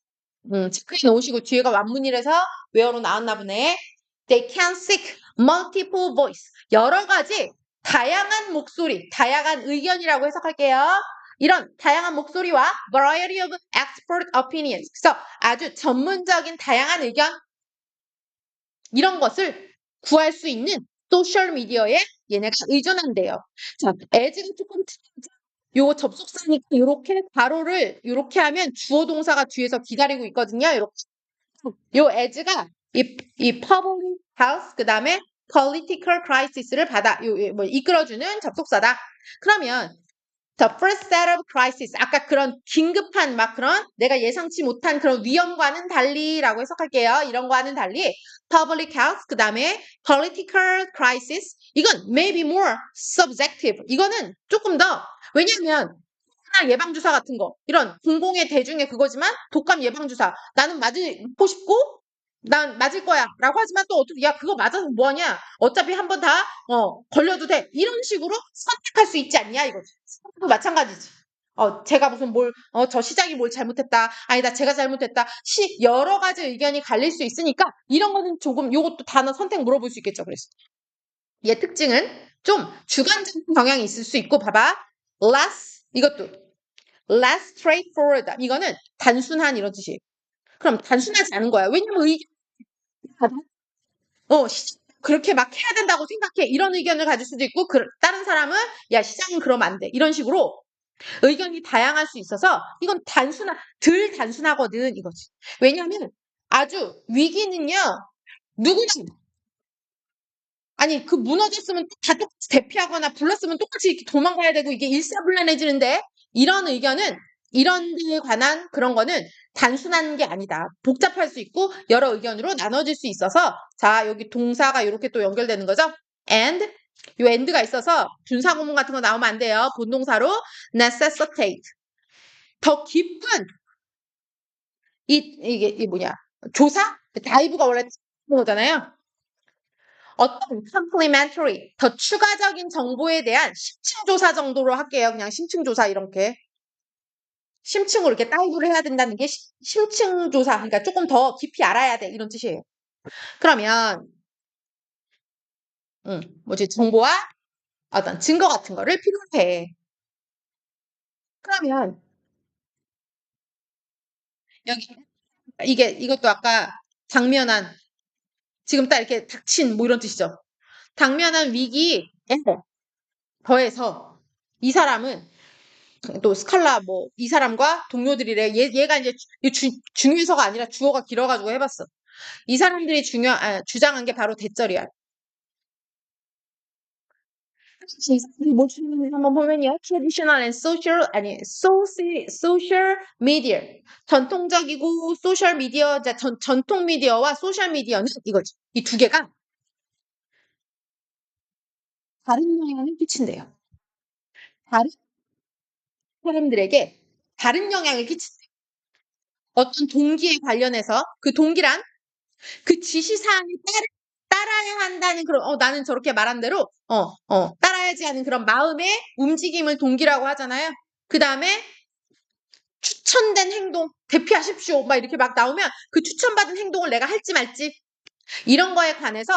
체크해 놓으시고 뒤에가 완문이라서 where로 나왔나 보네. They can seek multiple voice. 여러 가지 다양한 목소리, 다양한 의견이라고 해석할게요. 이런 다양한 목소리와 variety of expert opinions. 그래서 아주 전문적인 다양한 의견 이런 것을 구할 수 있는 소셜 미디어에 얘네가 의존한대요. 자, as가 조금 틀리죠. 요거 접속사니까 요렇게 괄호를 요렇게 하면 주어 동사가 뒤에서 기다리고 있거든요. 요렇게. 요 as가 이 public health 그다음에 political crisis를 이끌어주는 접속사다. 그러면 the first set of crisis 아까 그런 긴급한 막 그런 내가 예상치 못한 그런 위험과는 달리라고 해석할게요. 이런 거와는 달리 public health 그다음에 political crisis 이건 maybe more subjective 이거는 조금 더 왜냐하면 코로나 예방주사 같은 거 이런 공공의 대중의 그거지만 독감 예방주사 나는 맞고 싶고 난 맞을 거야 라고 하지만 또 어떻게 야 그거 맞아서 뭐하냐 어차피 한 번 다 걸려도 돼 이런 식으로 선택할 수 있지 않냐 이거지 또 마찬가지지 제가 무슨 저 시장이 뭘 잘못했다 아니다 제가 잘못했다 여러 가지 의견이 갈릴 수 있으니까 이런 거는 조금 요것도 단어 선택 물어볼 수 있겠죠 그래서 얘 특징은 좀 주관적인 경향이 있을 수 있고 봐봐 이것도 less straightforward 이거는 단순한 이런 뜻이에요 그럼 단순하지 않은 거야 왜냐면 그렇게 막 해야 된다고 생각해. 이런 의견을 가질 수도 있고, 다른 사람은, 야, 시장은 그러면 안 돼. 이런 식으로 의견이 다양할 수 있어서, 이건 덜 단순하거든, 이거지. 왜냐하면 아주 위기는요, 누구나, 아니, 그 무너졌으면 다 똑같이 대피하거나 불렀으면 똑같이 이렇게 도망가야 되고, 이게 일사불란해지는데, 이런 의견은, 이런 데에 관한 그런 거는 단순한 게 아니다. 복잡할 수 있고 여러 의견으로 나눠질 수 있어서 자 여기 동사가 이렇게 또 연결되는 거죠. and 요 and가 있어서 분사구문 같은 거 나오면 안 돼요. 본동사로 necessitate 더 깊은 이게 뭐냐 조사 다이브가 원래 거잖아요. 어떤 complementary 더 추가적인 정보에 대한 심층 조사 정도로 할게요. 그냥 심층 조사 이렇게. 심층으로 이렇게 다이브를 해야 된다는 게 심층 조사, 그러니까 조금 더 깊이 알아야 돼 이런 뜻이에요. 그러면 정보와 어떤 증거 같은 거를 필요로 해. 그러면 여기 이것도 아까 당면한 지금 딱 이렇게 닥친 뭐 이런 뜻이죠. 당면한 위기에 더해서 이 사람은 또 스칼라 뭐 이 사람과 동료들이래. 얘가 이제 중요해서가 아니라 주어가 길어가지고 해봤어. 이 사람들이 주장한 게 바로 대절이야. 뭘 주는지 한번 보면요. traditional and social media. 전통적이고 소셜 미디어, 전통 미디어와 소셜 미디어는 이거지. 이 두 개가 다른 영향을 끼친대요. 다른 사람들에게 다른 영향을 끼친대. 어떤 동기에 관련해서 그 동기란 그 지시사항에 따라야 한다는 그런 나는 저렇게 말한 대로 따라야지 하는 그런 마음의 움직임을 동기라고 하잖아요. 그 다음에 추천된 행동, 대피하십시오. 막 이렇게 막 나오면 그 추천받은 행동을 내가 할지 말지 이런 거에 관해서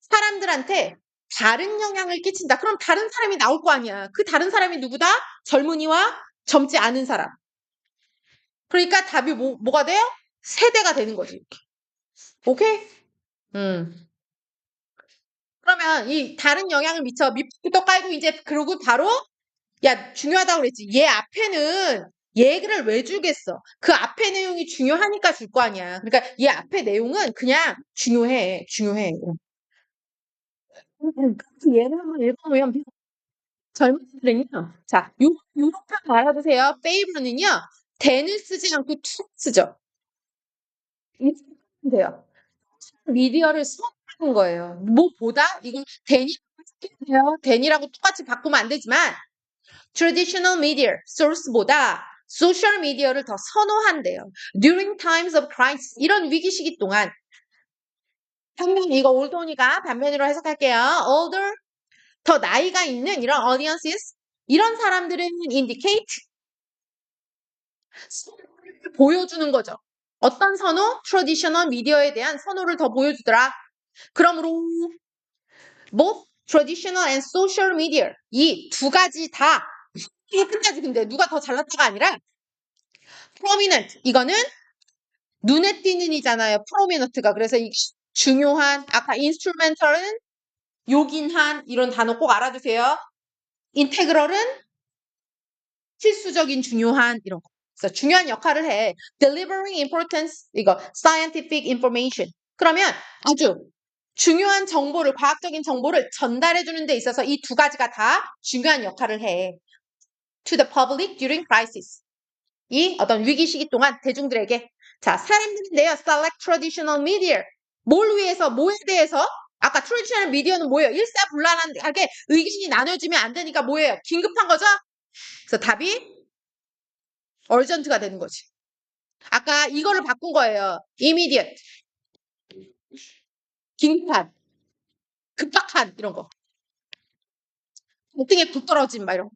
사람들한테 다른 영향을 끼친다. 그럼 다른 사람이 나올 거 아니야. 그 다른 사람이 누구다? 젊은이와 젊지 않은 사람. 그러니까 답이 뭐가 돼요? 세대가 되는 거지. 이렇게. 오케이? 그러면 이 다른 영향을 미쳐 밑부터 깔고 이제 그러고 바로 야 중요하다고 그랬지. 얘 앞에는 얘를 왜 주겠어? 그 앞에 내용이 중요하니까 줄 거 아니야. 그러니까 얘 앞에 내용은 그냥 중요해. 얘를 한번 읽어보면 젊은이들은요. 자, 요렇게 알아두세요. favor는요. then을 쓰지 않고 to 쓰죠. 이렇게 하면 돼요. 미디어를 선호하는 거예요. 뭐보다 이건 then이라고 똑같이 바꾸면 안 되지만 traditional media source보다 소셜 미디어를 더 선호한대요. During times of crisis 이런 위기 시기 동안 반면 이거 올드니까 반면으로 해석할게요. older 더 나이가 있는 이런 audiences 이런 사람들은 indicate 보여주는 거죠. 어떤 선호? 트래디셔널 미디어에 대한 선호를 더 보여주더라. 그러므로 both traditional and social media 이 두 가지 다 이게 끝까지 근데 누가 더 잘났다가 아니라 prominent 이거는 눈에 띄는 이잖아요. prominent가 그래서 이 중요한 아까 instrumental은 요긴한 이런 단어 꼭 알아두세요. integral은 필수적인 중요한 이런 거. 그래서 중요한 역할을 해. delivering importance 이거 scientific information. 그러면 아주 중요한 정보를 과학적인 정보를 전달해 주는 데 있어서 이 두 가지가 다 중요한 역할을 해. to the public during crisis. 이 어떤 위기 시기 동안 대중들에게 자, 사람들인데요. select traditional media. 뭘 위해서 뭐에 대해서 아까 traditional media는 뭐예요? 일사불란하게 의견이 나눠지면 안 되니까 뭐예요? 긴급한 거죠? 그래서 답이 urgent가 되는 거지. 아까 이거를 바꾼 거예요. immediate. 긴급한, 급박한 이런 거. 등에 국 떨어짐 막 이런 거.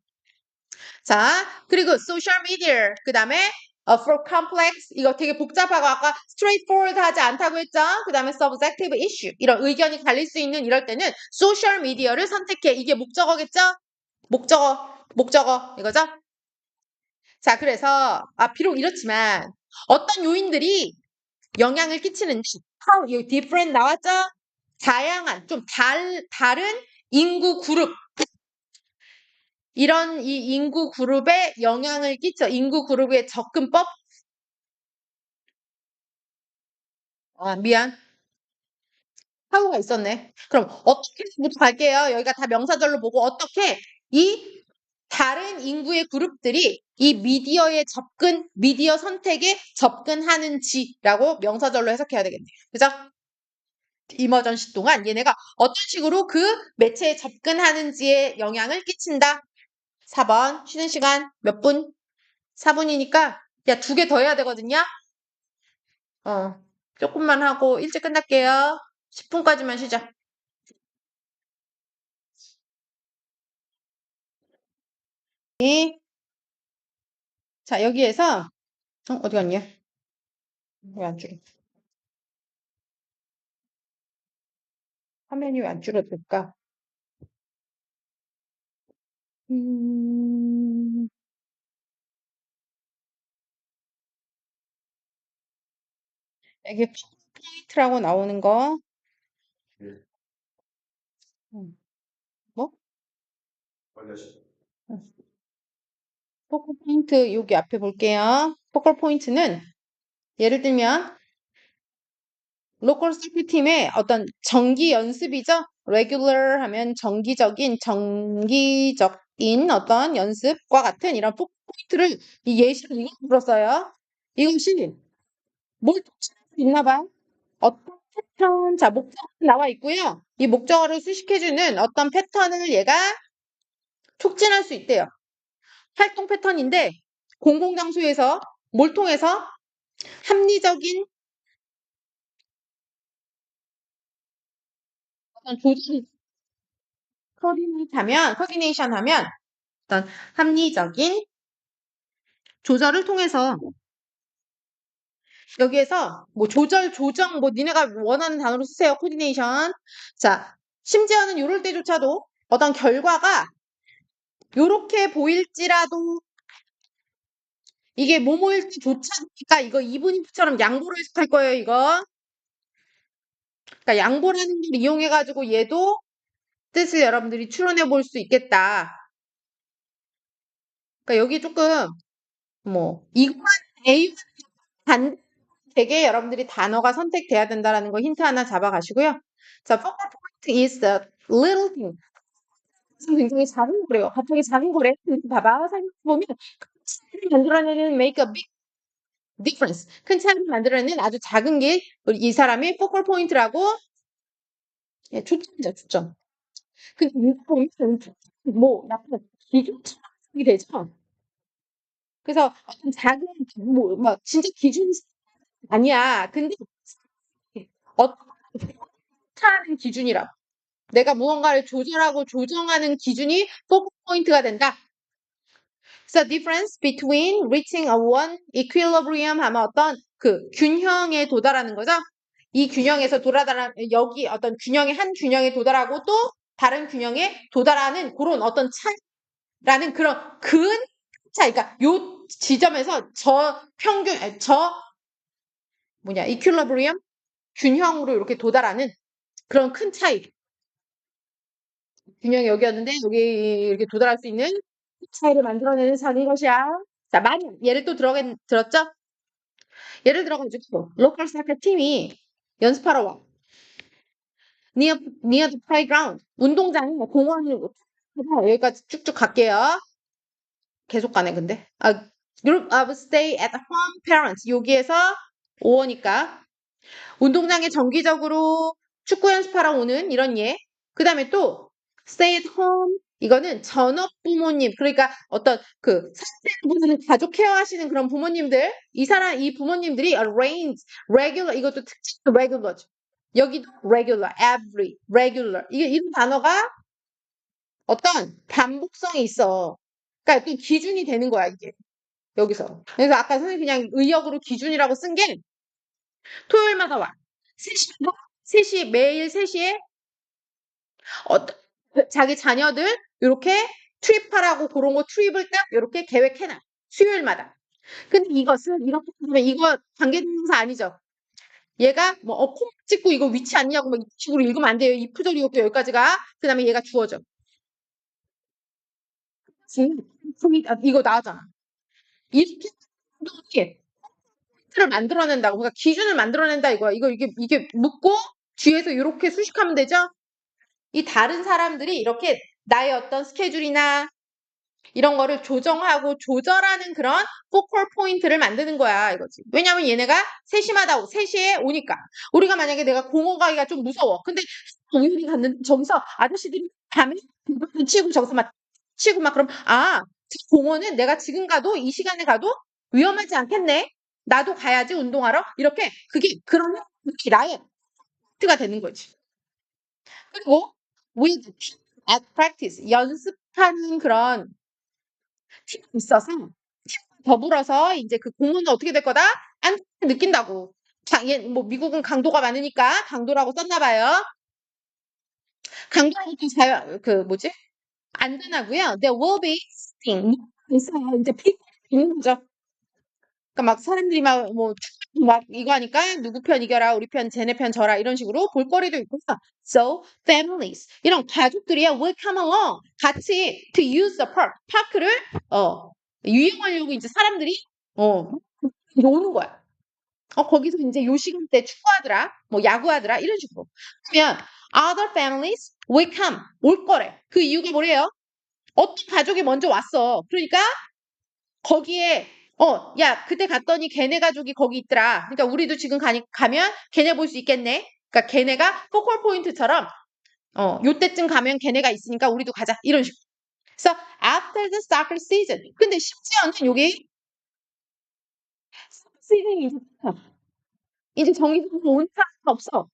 자, 그리고 social media. 그다음에 for complex 이거 되게 복잡하고 아까 straightforward 하지 않다고 했죠? 그다음에 subjective issue. 이런 의견이 갈릴 수 있는 이럴 때는 social media를 선택해. 이게 목적어겠죠? 목적어 이거죠? 자, 그래서 비록 이렇지만 어떤 요인들이 영향을 끼치는지 how 이 different 나왔죠? 다양한 좀 다른 인구 그룹 이런 이 인구 그룹에 영향을 끼쳐 인구 그룹의 접근법 미안 하고가 있었네. 그럼 어떻게부터 갈게요. 여기가 다 명사절로 보고 어떻게 이 다른 인구의 그룹들이 이 미디어 선택에 접근하는지라고 명사절로 해석해야 되겠네요. 그죠? 이머전시 동안 얘네가 어떤 식으로 그 매체에 접근하는지에 영향을 끼친다. 4번 쉬는 시간 몇 분? 4분이니까 야, 2개 더 해야 되거든요. 조금만 하고 일찍 끝날게요. 10분까지만 쉬자. 자, 여기에서 어디 갔냐? 왜 안 줄어? 화면이 왜 안 줄어들까? 음, 이게 포인트라고 나오는 거. 음, 뭐? 음, 포컬 포인트 여기 앞에 볼게요. 포컬 포인트는 예를 들면 로컬 스피 팀의 어떤 정기 연습이죠. regular 하면 정기적인 어떤 연습과 같은 이런 포인트를 이 예시를 이거 들었어요. 이것이 뭘 독점할 수 있나 봐. 어떤 패턴, 자, 목적어 나와 있고요. 이 목적어를 수식해주는 어떤 패턴을 얘가 촉진할 수 있대요. 활동 패턴인데 공공장소에서 뭘 통해서 합리적인 어떤 조직이 코디네이션 하면 어떤 합리적인 조절을 통해서 여기에서 뭐 조정 뭐 니네가 원하는 단어로 쓰세요. 코디네이션. 자, 심지어는 이럴 때조차도 어떤 결과가 요렇게 보일지라도 이게 뭐뭐일지조차니까 이거 이분처럼 양보로 해석할 거예요, 이거. 그러니까 양보라는 걸 이용해 가지고 얘도 뜻을 여러분들이 추론해 볼 수 있겠다. 그러니까 여기 조금 뭐 이거만 A 반 되게 여러분들이 단어가 선택돼야 된다라는 거 힌트 하나 잡아가시고요. 자, focal point is the little thing. 굉장히 작은 거래요. 갑자기 작은 거래. 봐봐. 보면 큰 차이를 만들어내는 make a big difference. 큰 차이를 만들어내는 아주 작은 게 이 사람의 focal point라고 초점이죠, 초점. 근데 이거 보면 뭐 약간 기준이 되죠. 그래서 어떤 작은 뭐 막 진짜 기준이 아니야. 근데 어떻게 기준이라. 내가 무언가를 조절하고 조정하는 기준이 포커 포인트가 된다. the difference between reaching a one equilibrium 하면 어떤 그 균형에 도달하는 거죠. 이 균형에서 여기 어떤 한 균형에 도달하고 또 다른 균형에 도달하는 그런 어떤 차이라는 그런 큰 차이. 그러니까 요 지점에서 equilibrium 균형으로 이렇게 도달하는 그런 큰 차이. 균형이 여기였는데 여기 이렇게 도달할 수 있는 차이를 만들어내는 산이 것이야. 자, 만약 예를 또 들었죠? 예를 들어가지고 로컬 사커 팀이 연습하러 와. near the playground. 운동장에 공원이고 여기까지 쭉쭉 갈게요. 계속 가네 근데. group of stay at home parents. 여기에서 5호니까 운동장에 정기적으로 축구 연습하러 오는 이런 예. 그 다음에 또 stay at home 이거는 전업 부모님 그러니까 어떤 그 사실분들을 가족 케어하시는 그런 부모님들 이 부모님들이 regular 이것도 특징 regular죠. 여기도 regular, every, regular 이게 이런 단어가 어떤 반복성이 있어. 그러니까 또 기준이 되는 거야 이게 여기서. 그래서 아까 선생님 그냥 의역으로 기준이라고 쓴 게 토요일마다 와. 3시 매일 3시에 자기 자녀들 이렇게 트립하라고 그런 거 트립을 딱 이렇게 계획해놔. 수요일마다. 근데 이것은 이렇게 하면 이거 관계대명사 아니죠. 얘가 뭐 콩 찍고 이거 위치 아니냐고 막 이런 식으로 읽으면 안 돼요. 이 표절이었고 여기까지가. 그 다음에 얘가 주어져. 이거 나왔잖아. 이렇게 를 만들어낸다고. 그러니까 기준을 만들어낸다 이거야. 이게 묻고 뒤에서 이렇게 수식하면 되죠? 이 다른 사람들이 이렇게 나의 어떤 스케줄이나 이런 거를 조정하고 조절하는 그런 포컬 포인트를 만드는 거야 이거지. 왜냐면 얘네가 3시에 오니까 우리가 만약에 내가 공원 가기가 좀 무서워. 근데 우연히 갔는데 저기서 아저씨들이 밤에 치고 저기서 막 치고 막 그럼 저 공원은 내가 지금 가도 이 시간에 가도 위험하지 않겠네. 나도 가야지 운동하러. 이렇게 그게 그런 나의 포인트가 되는 거지. 그리고 with at practice 연습하는 그런 팀이 있어서 팀과 더불어서 이제 그 공원은 어떻게 될 거다? 안 느낀다고. 뭐 미국은 강도가 많으니까 강도라고 썼나 봐요. 강도라고 그 뭐지? 안전하고요. There will be sitting 있어요. 이제 비 있는 거죠. 그러니까 막 사람들이 막 이거 하니까 누구 편 이겨라, 우리 편, 쟤네 편 져라 이런 식으로 볼거리도 있고. So families 이런 가족들이야 will come along 같이 to use the park 파크를 이용하려고 이제 사람들이 오는 거야. 거기서 이제 요 시간대 축구하더라, 뭐 야구하더라 이런 식으로. 그러면 other families will come 올 거래. 그 이유가 뭐래요? 어떤 가족이 먼저 왔어. 그러니까 거기에 야 그때 갔더니 걔네 가족이 거기 있더라. 그러니까 우리도 지금 가면 걔네 볼 수 있겠네. 그러니까 걔네가 포컬 포인트처럼 요때쯤 가면 걔네가 있으니까 우리도 가자 이런 식으로. 그래서 after the soccer season. 근데 심지어는 여기 시즌이 이제 정기적으로 온 사람이 없어.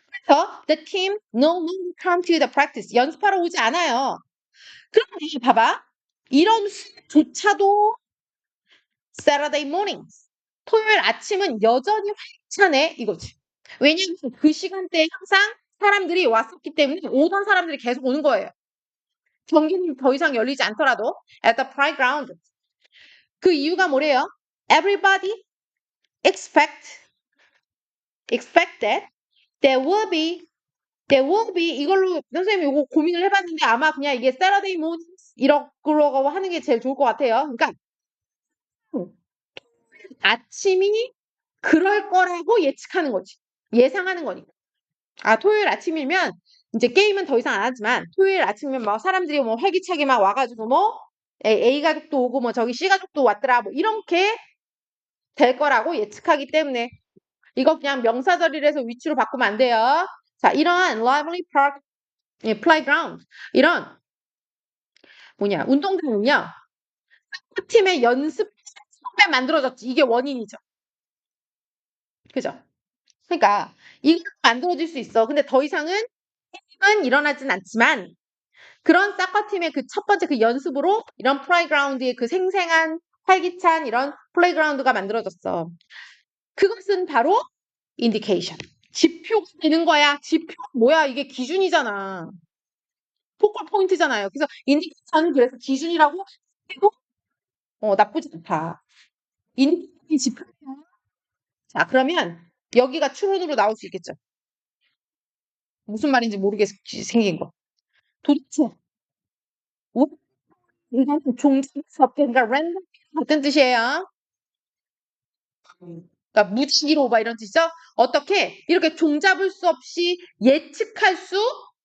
그래서 the team no longer come to the practice. 연습하러 오지 않아요. 그런데 봐봐. 이런 수조차도 Saturday mornings. 토요일 아침은 여전히 활기차네 이거지. 왜냐면 그 시간대에 항상 사람들이 왔었기 때문에 오던 사람들이 계속 오는 거예요. 경기는 더 이상 열리지 않더라도 at the playground. 그 이유가 뭐래요? Everybody expect that there will be 이걸로 선생님이 이거 고민을 해봤는데 아마 그냥 이게 Saturday mornings 이러고 하는 게 제일 좋을 것 같아요. 그러니까 아침이 그럴 거라고 예측하는 거지. 예상하는 거니까. 토요일 아침이면 이제 게임은 더 이상 안 하지만 토요일 아침이면 막 사람들이 뭐 활기차게 막 와가지고 뭐 A 가족도 오고 뭐 저기 C 가족도 왔더라 뭐 이렇게 될 거라고 예측하기 때문에 이거 그냥 명사절이라서 위치로 바꾸면 안 돼요. 자, 이러한 lively park playground 이런 운동장은요 팀의 연습 처음에 만들어졌지. 이게 원인이죠. 그죠? 그러니까 이거 만들어질 수 있어. 근데 더 이상은 게임은 일어나진 않지만 그런 사커팀의 그 첫 번째 그 연습으로 이런 플레이그라운드의 그 생생한 활기찬 이런 플레이그라운드가 만들어졌어. 그것은 바로 인디케이션. 지표가 되는 거야. 지표 뭐야? 이게 기준이잖아. 포컬 포인트잖아요. 그래서 인디케이션은 그래서 기준이라고 해도 나쁘지 않다. 인디케이션이 지표야. 자, 그러면 여기가 추론으로 나올 수 있겠죠. 무슨 말인지 모르게 생긴 거. 도대체 이건 종잡 그러니까 랜덤 어떤 뜻이에요? 그러니까 무작위로 막 이런 뜻이죠? 어떻게 이렇게 종잡을 수 없이 예측할 수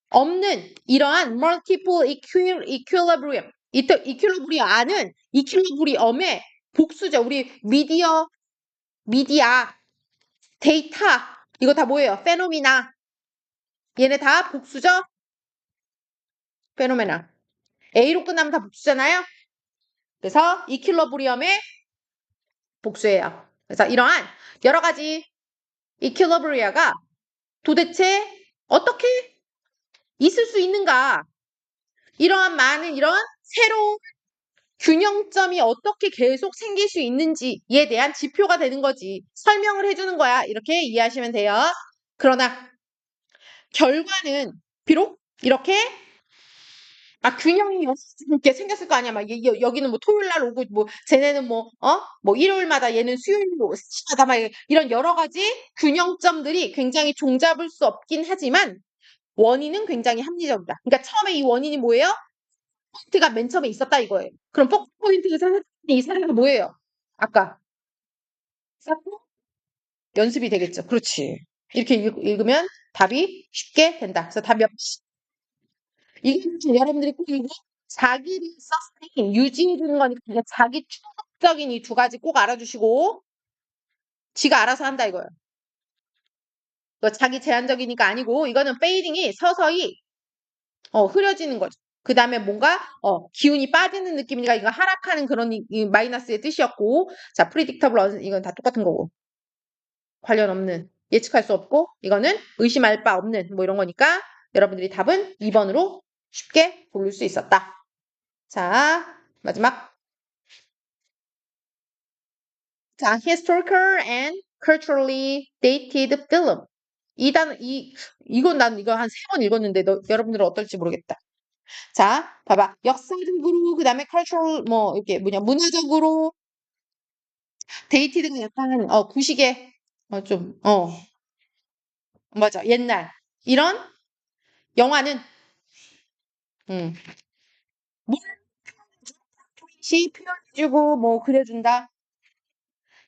없는 이러한 multiple equilibrium 이퀄리브리엄은 이퀄리브리엄의 복수죠. 우리 미디어, 데이터 이거 다 뭐예요? 페노미나 얘네 다 복수죠? 페노메나 A로 끝나면 다 복수잖아요. 그래서 이퀄리브리엄의 복수예요. 그래서 이러한 여러 가지 이퀄리브리아가 도대체 어떻게 있을 수 있는가? 이러한 많은 이런 새로운 균형점이 어떻게 계속 생길 수 있는지에 대한 지표가 되는 거지. 설명을 해주는 거야. 이렇게 이해하시면 돼요. 그러나 결과는 비록 이렇게 균형이 이렇게 생겼을 거 아니야. 막 여기는 뭐 토요일 날 오고 뭐 쟤네는 뭐 일요일마다 얘는 수요일로 시마다 막 이런 여러 가지 균형점들이 굉장히 종잡을 수 없긴 하지만 원인은 굉장히 합리적이다. 그러니까 처음에 이 원인이 뭐예요? 포인트가 맨 처음에 있었다 이거예요. 그럼 포인트에서 이 사례가 뭐예요? 아까 쌓고 연습이 되겠죠. 그렇지. 이렇게 읽으면 답이 쉽게 된다. 그래서 답이 이게 여러분들이 꼭 이거 자기를 서스테인 유지해주는 거니까 그냥 자기 충족적인 이 두 가지 꼭 알아주시고 지가 알아서 한다 이거예요. 이거 자기 제한적이니까 아니고 이거는 페이딩이 서서히 흐려지는 거죠. 그 다음에 뭔가 기운이 빠지는 느낌이니까 이거 하락하는 그런 이 마이너스의 뜻이었고 자 프리딕터블 이건 다 똑같은 거고 관련 없는 예측할 수 없고 이거는 의심할 바 없는 뭐 이런 거니까 여러분들이 답은 2번으로 쉽게 고를 수 있었다. 자 마지막 자 historical and culturally dated film 이건 난 이거 한 3번 읽었는데 여러분들은 어떨지 모르겠다. 자, 봐봐. 역사적으로, 그 다음에 cultural, 이렇게 문화적으로, 데이티드가 약간, 구시계, 맞아. 옛날. 이런 영화는, 음, 시 표현해주고, 그려준다.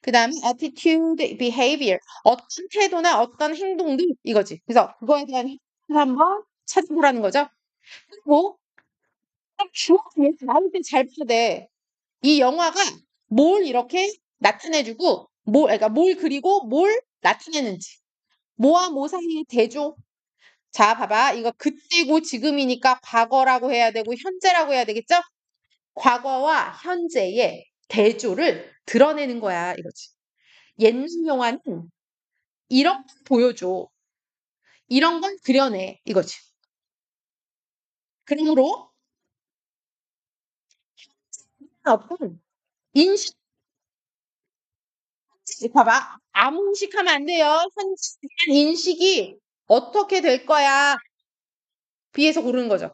그 다음에 attitude, behavior. 어떤 태도나 어떤 행동들, 이거지. 그래서 그거에 대한 해석을 한번 찾아보라는 거죠. 그리고, 주어에 나올 때 잘 봐야 돼. 이 영화가 뭘 이렇게 나타내주고, 그러니까 뭘 그리고 뭘 나타내는지. 뭐와 뭐 사이의 대조. 자, 봐봐. 이거 그때고 지금이니까 과거라고 해야 되고 현재라고 해야 되겠죠? 과거와 현재의 대조를 드러내는 거야, 이거지. 옛날 영화는 이런 걸 보여줘. 이런 걸 그려내, 이거지. 그러므로 어떤 인식, 봐봐. 아무 인식하면 안 돼요. 현재에 대한 인식이 어떻게 될 거야. B에서 고르는 거죠.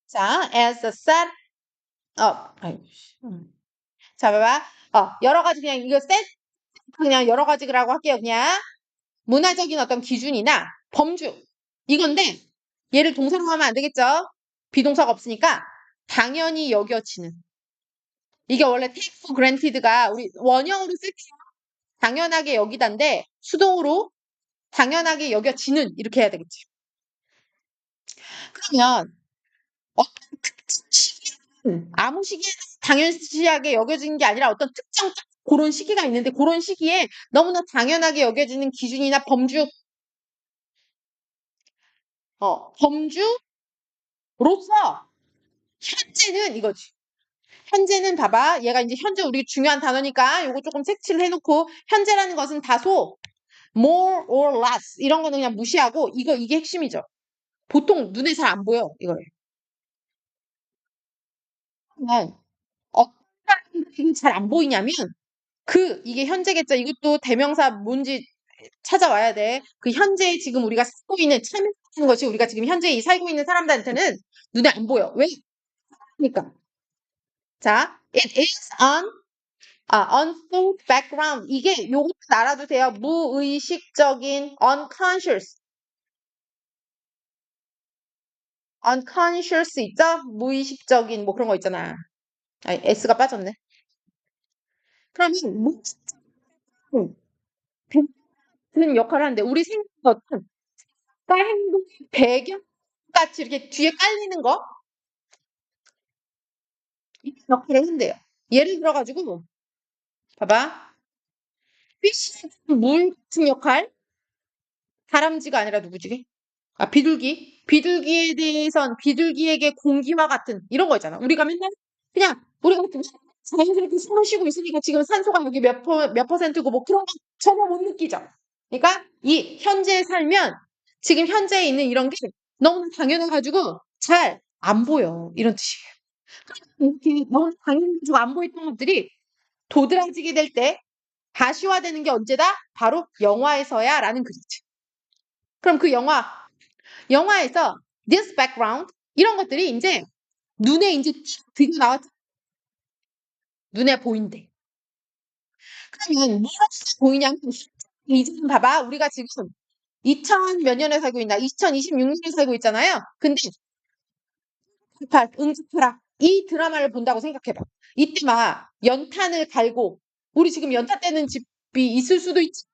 자, as a set up. 자, 봐봐. 여러 가지 그냥 이거 set 그냥 여러 가지라고 할게요. 그냥 문화적인 어떤 기준이나 범주 이건데 얘를 동사로 하면 안 되겠죠? 비동사가 없으니까 당연히 여겨지는. 이게 원래 take for granted가 우리 원형으로 쓸 때 당연하게 여기다인데 수동으로 당연하게 여겨지는 이렇게 해야 되겠지. 그러면 어떤 특정 시기는 아무 시기에나 당연시하게 여겨지는 게 아니라 어떤 특정 그런 시기가 있는데 그런 시기에 너무나 당연하게 여겨지는 기준이나 범주 범주로서 현재는 이거지. 현재는 봐봐. 얘가 이제 현재 우리 중요한 단어니까 요거 조금 색칠을 해놓고 현재라는 것은 다소 more or less 이런 거는 그냥 무시하고 이게 핵심이죠. 보통 눈에 잘 안 보여 이거. 그냥 어떤 사람들이 잘 안 보이냐면 이게 현재겠죠. 이것도 대명사 뭔지 찾아와야 돼. 그 현재 지금 우리가 살고 있는 참여하는 것이 우리가 지금 현재 이 살고 있는 사람들한테는 눈에 안 보여. 왜? 그러니까 자, it is on thought background. 이게 요것도 알아두세요. 무의식적인 unconscious 있죠? 무의식적인 뭐 그런 거 있잖아. 아, S가 빠졌네. 그러면 무의식적인 역할을 하는데 우리 생각의 어떤 행동 배경 같이 이렇게 뒤에 깔리는 거 이 역할을 한대요. 예를 들어가지고 봐봐. 피쉬 물 같은 역할 다람쥐가 아니라 누구지? 아 비둘기. 비둘기에 대해선 비둘기에게 공기와 같은 이런 거 있잖아. 우리가 맨날 그냥 우리가 자연스럽게 숨을 쉬고 있으니까 지금 산소가 여기 몇 퍼센트고 뭐 그런 거 전혀 못 느끼죠. 그러니까 이 현재에 살면 지금 현재에 있는 이런 게 너무 당연해가지고 잘 안 보여. 이런 뜻이에요. 이렇게 너무 당연해가지고 안 보였던 것들이 도드라지게 될 때 가시화되는 게 언제다? 바로 영화에서야라는 글이지. 그럼 그 영화에서 this background 이런 것들이 이제 눈에 이제 드디어 나왔 눈에 보인대. 그러면 뭐가 보이냐면 이제는 봐봐 우리가 지금 2000 몇 년에 살고 있나? 2026년에 살고 있잖아요. 근데 응집하라 이 드라마를 본다고 생각해봐. 이때 막 연탄을 갈고 우리 지금 연탄 떼는 집이 있을 수도 있지.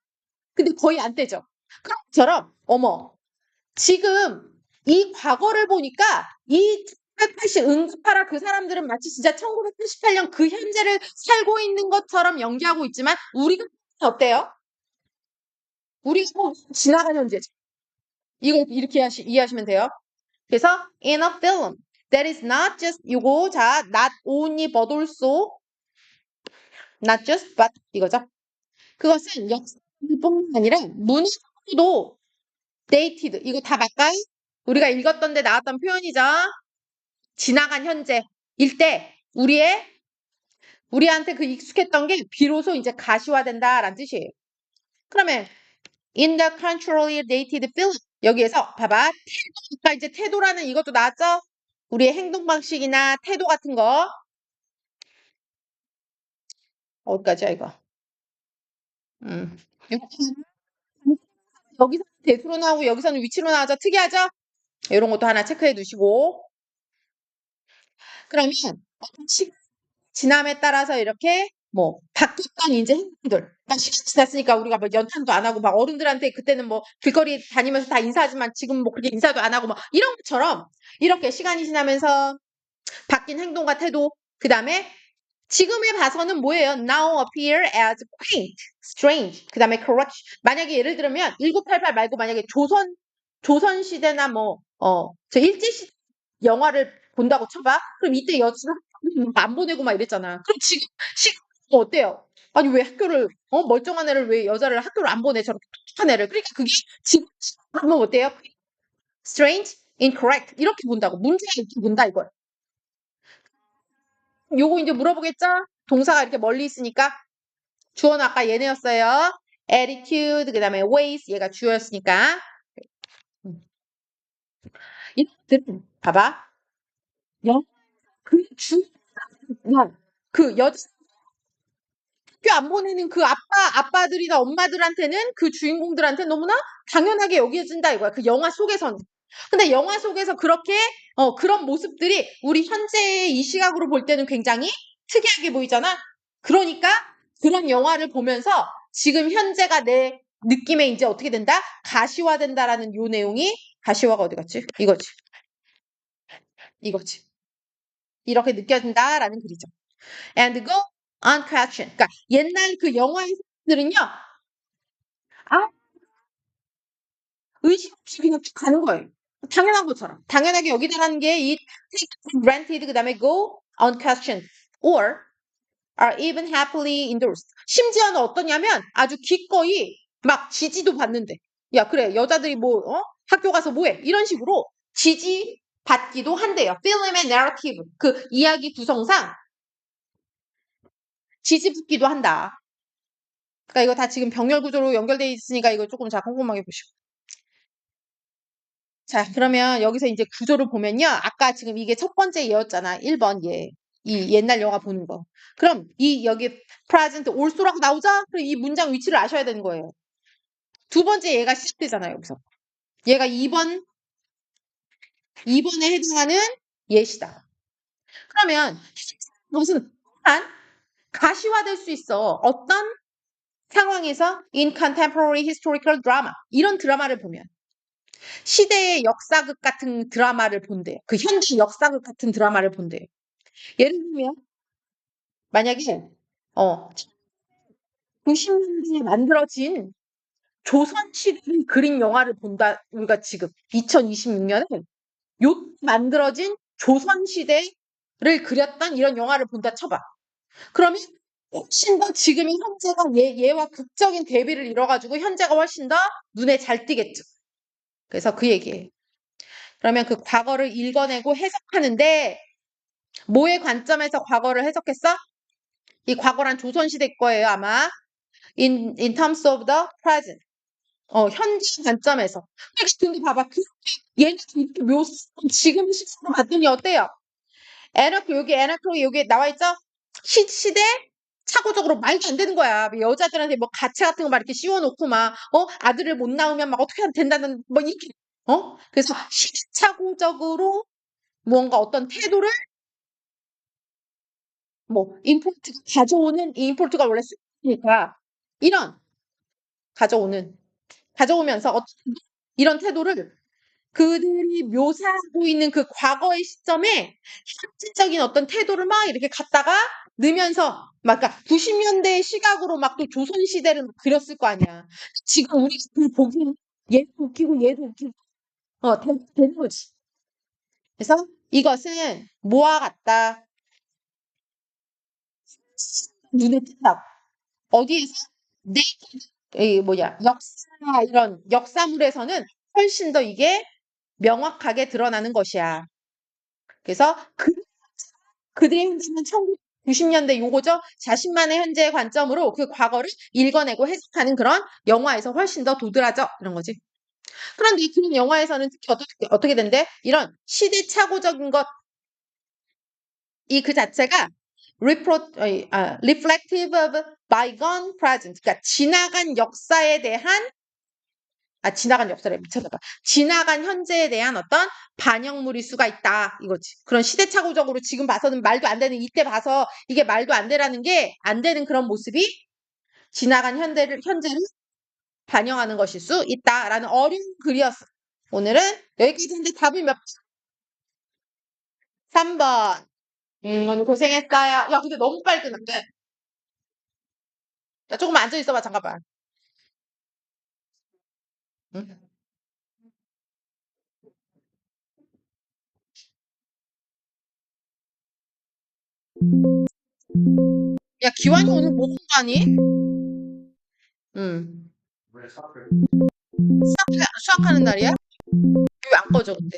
근데 거의 안 떼죠. 그런 것처럼 어머 지금 이 과거를 보니까 이 1980 응급하라 그 사람들은 마치 진짜 1988년 그 현재를 살고 있는 것처럼 연기하고 있지만 우리가 어때요? 우리가 뭐 지나간 현재죠. 이거 이렇게 이해하시면 돼요. 그래서 in a film that is not just 이거 자 not only but also not just but 이거죠. 그것은 역사뿐만 아니라 문화도 dated 이거 다 맞까요? 우리가 읽었던 데 나왔던 표현이죠. 지나간 현재일 때 우리한테 그 익숙했던 게 비로소 이제 가시화된다라는 뜻이에요. 그러면 in the culturally dated film 여기에서 봐봐 태도가 이제 태도라는 이것도 나왔죠? 우리의 행동 방식이나 태도 같은 거 어디까지야 이거? 이렇게 여기서 대수로 나오고 여기서는 위치로 나오죠? 특이하죠? 이런 것도 하나 체크해 두시고 그러면 지남에 따라서 이렇게 뭐 바뀌었던 이제 행동들 그러니까 시간이 지났으니까 우리가 뭐 연탄도 안 하고 막 어른들한테 그때는 뭐 길거리 다니면서 다 인사하지만 지금 뭐 그렇게 인사도 안 하고 뭐 이런 것처럼 이렇게 시간이 지나면서 바뀐 행동과 태도 그 다음에 지금에 봐서는 뭐예요? Now appear as quaint, strange. 그 다음에 correct. 만약에 예를 들면 1988 말고 만약에 조선 시대나 저 일제 시대 영화를 본다고 쳐봐. 그럼 이때 여자가 안 보내고 막 이랬잖아. 그럼 지금 어때요? 아니 왜 학교를 멀쩡한 애를 왜 여자를 학교를 안 보내 저렇게 똑똑한 애를 그러니까 그게 지금 하면 어때요? Strange, incorrect 이렇게 본다고 문제가 이렇게 본다 이거야. 요거 이제 물어보겠죠? 동사가 이렇게 멀리 있으니까 주어는 아까 얘네였어요. attitude 그다음에 ways 얘가 주어였으니까 이것들은 봐봐. 그 여자 학교 안 보내는 그 아빠들이나 엄마들한테는 그 주인공들한테 너무나 당연하게 여겨진다 이거야. 그 영화 속에서는. 근데 영화 속에서 그렇게 그런 모습들이 우리 현재의 이 시각으로 볼 때는 굉장히 특이하게 보이잖아. 그러니까 그런 영화를 보면서 지금 현재가 내 느낌에 이제 어떻게 된다? 가시화된다라는 요 내용이 가시화가 어디 갔지? 이거지. 이거지. 이렇게 느껴진다라는 글이죠. And go on question. 그러니까 옛날 그 영화의 사람들은요. 아, 의식 없이 그냥 쭉 가는 거예요. 당연한 것처럼. 당연하게 여기다라는 게 이 take for granted 그다음에 go unquestioned or are even happily endorsed. 심지어는 어떠냐면 아주 기꺼이 막 지지도 받는데. 야, 그래. 여자들이 뭐, 학교 가서 뭐 해? 이런 식으로 지지 받기도 한대요. 필름의 내러티브. 그 이야기 구성상 지지 받기도 한다. 그러니까 이거 다 지금 병렬 구조로 연결돼 있으니까 이거 조금 자 꼼꼼하게 보시고. 자, 그러면 여기서 이제 구조를 보면요. 아까 지금 이게 첫 번째 예였잖아. 1번 예. 이 옛날 영화 보는 거. 그럼 이 여기 present also라고 나오죠? 그럼 이 문장 위치를 아셔야 되는 거예요. 두 번째 얘가 시작되잖아요, 여기서. 얘가 2번에 해당하는 예시다. 그러면 무슨 한 가시화될 수 있어. 어떤 상황에서 in contemporary historical drama 이런 드라마를 보면 시대의 역사극 같은 드라마를 본대요. 그 현지 역사극 같은 드라마를 본대요. 예를 들면 만약에 90년대에 만들어진 조선 시대를 그린 영화를 본다. 우리가 지금 2026년에 요 만들어진 조선 시대를 그렸던 이런 영화를 본다 쳐봐. 그러면 훨씬 더 지금의 현재가 얘와 극적인 대비를 이뤄가지고 현재가 훨씬 더 눈에 잘 띄겠죠. 그래서 그 얘기예요. 그러면 그 과거를 읽어내고 해석하는데 뭐의 관점에서 과거를 해석했어? 이 과거란 조선시대 거예요, 아마. In terms of the present. 현재 관점에서. 근데 봐봐. 얘는 이렇게 지금 시대로 봤더니 어때요? 여기 여기 나와 있죠? 시대 착오적으로 말도 안 되는 거야. 여자들한테 뭐 가채 같은 거 막 이렇게 씌워놓고 막, 아들을 못 낳으면 막 어떻게 하면 된다는, 뭐 이렇게, 그래서 시차고적으로 뭔가 어떤 태도를 뭐 임포트가 가져오는 이 임포트가 원래 쓰니까 이런 가져오면서 이런 태도를 그들이 묘사하고 있는 그 과거의 시점에 실질적인 어떤 태도를 막 이렇게 갖다가 넣으면서 막 그러니까 90년대의 시각으로 막 또 조선 시대를 막 그렸을 거 아니야. 지금 우리 그 보기엔 얘도 웃기고 얘도 웃기고 되는 거지. 그래서 이것은 뭐와 같다. 눈에 띈다고. 어디에서? 내, 이 뭐냐, 이런 역사물에서는 훨씬 더 이게 명확하게 드러나는 것이야. 그래서 그들의 현재는 1990년대 요거죠. 자신만의 현재의 관점으로 그 과거를 읽어내고 해석하는 그런 영화에서 훨씬 더 도드라져. 이런 거지. 그런데 그런 영화에서는 특히 어떻게 된대? 이런 시대착오적인 것, 그 자체가 reflective of bygone present. 그러니까 지나간 역사를 미쳐봐봐. 지나간 현재에 대한 어떤 반영물일 수가 있다. 이거지. 그런 시대착오적으로 지금 봐서는 말도 안 되는 이때 봐서 이게 말도 안 되라는 게 안 되는 그런 모습이 지나간 현재를 반영하는 것일 수 있다라는 어려운 글이었어. 오늘은 여기까지인데 답이 몇 번? 3번. 오늘 고생했어요. 야, 근데 너무 빨리 끝났대. 야, 조금 앉아 있어봐, 잠깐만. 응? 야, 기완이 오늘 뭐 공부하니? 응. 왜 사표? 수학하는 날이야? 왜 안 꺼져, 근데?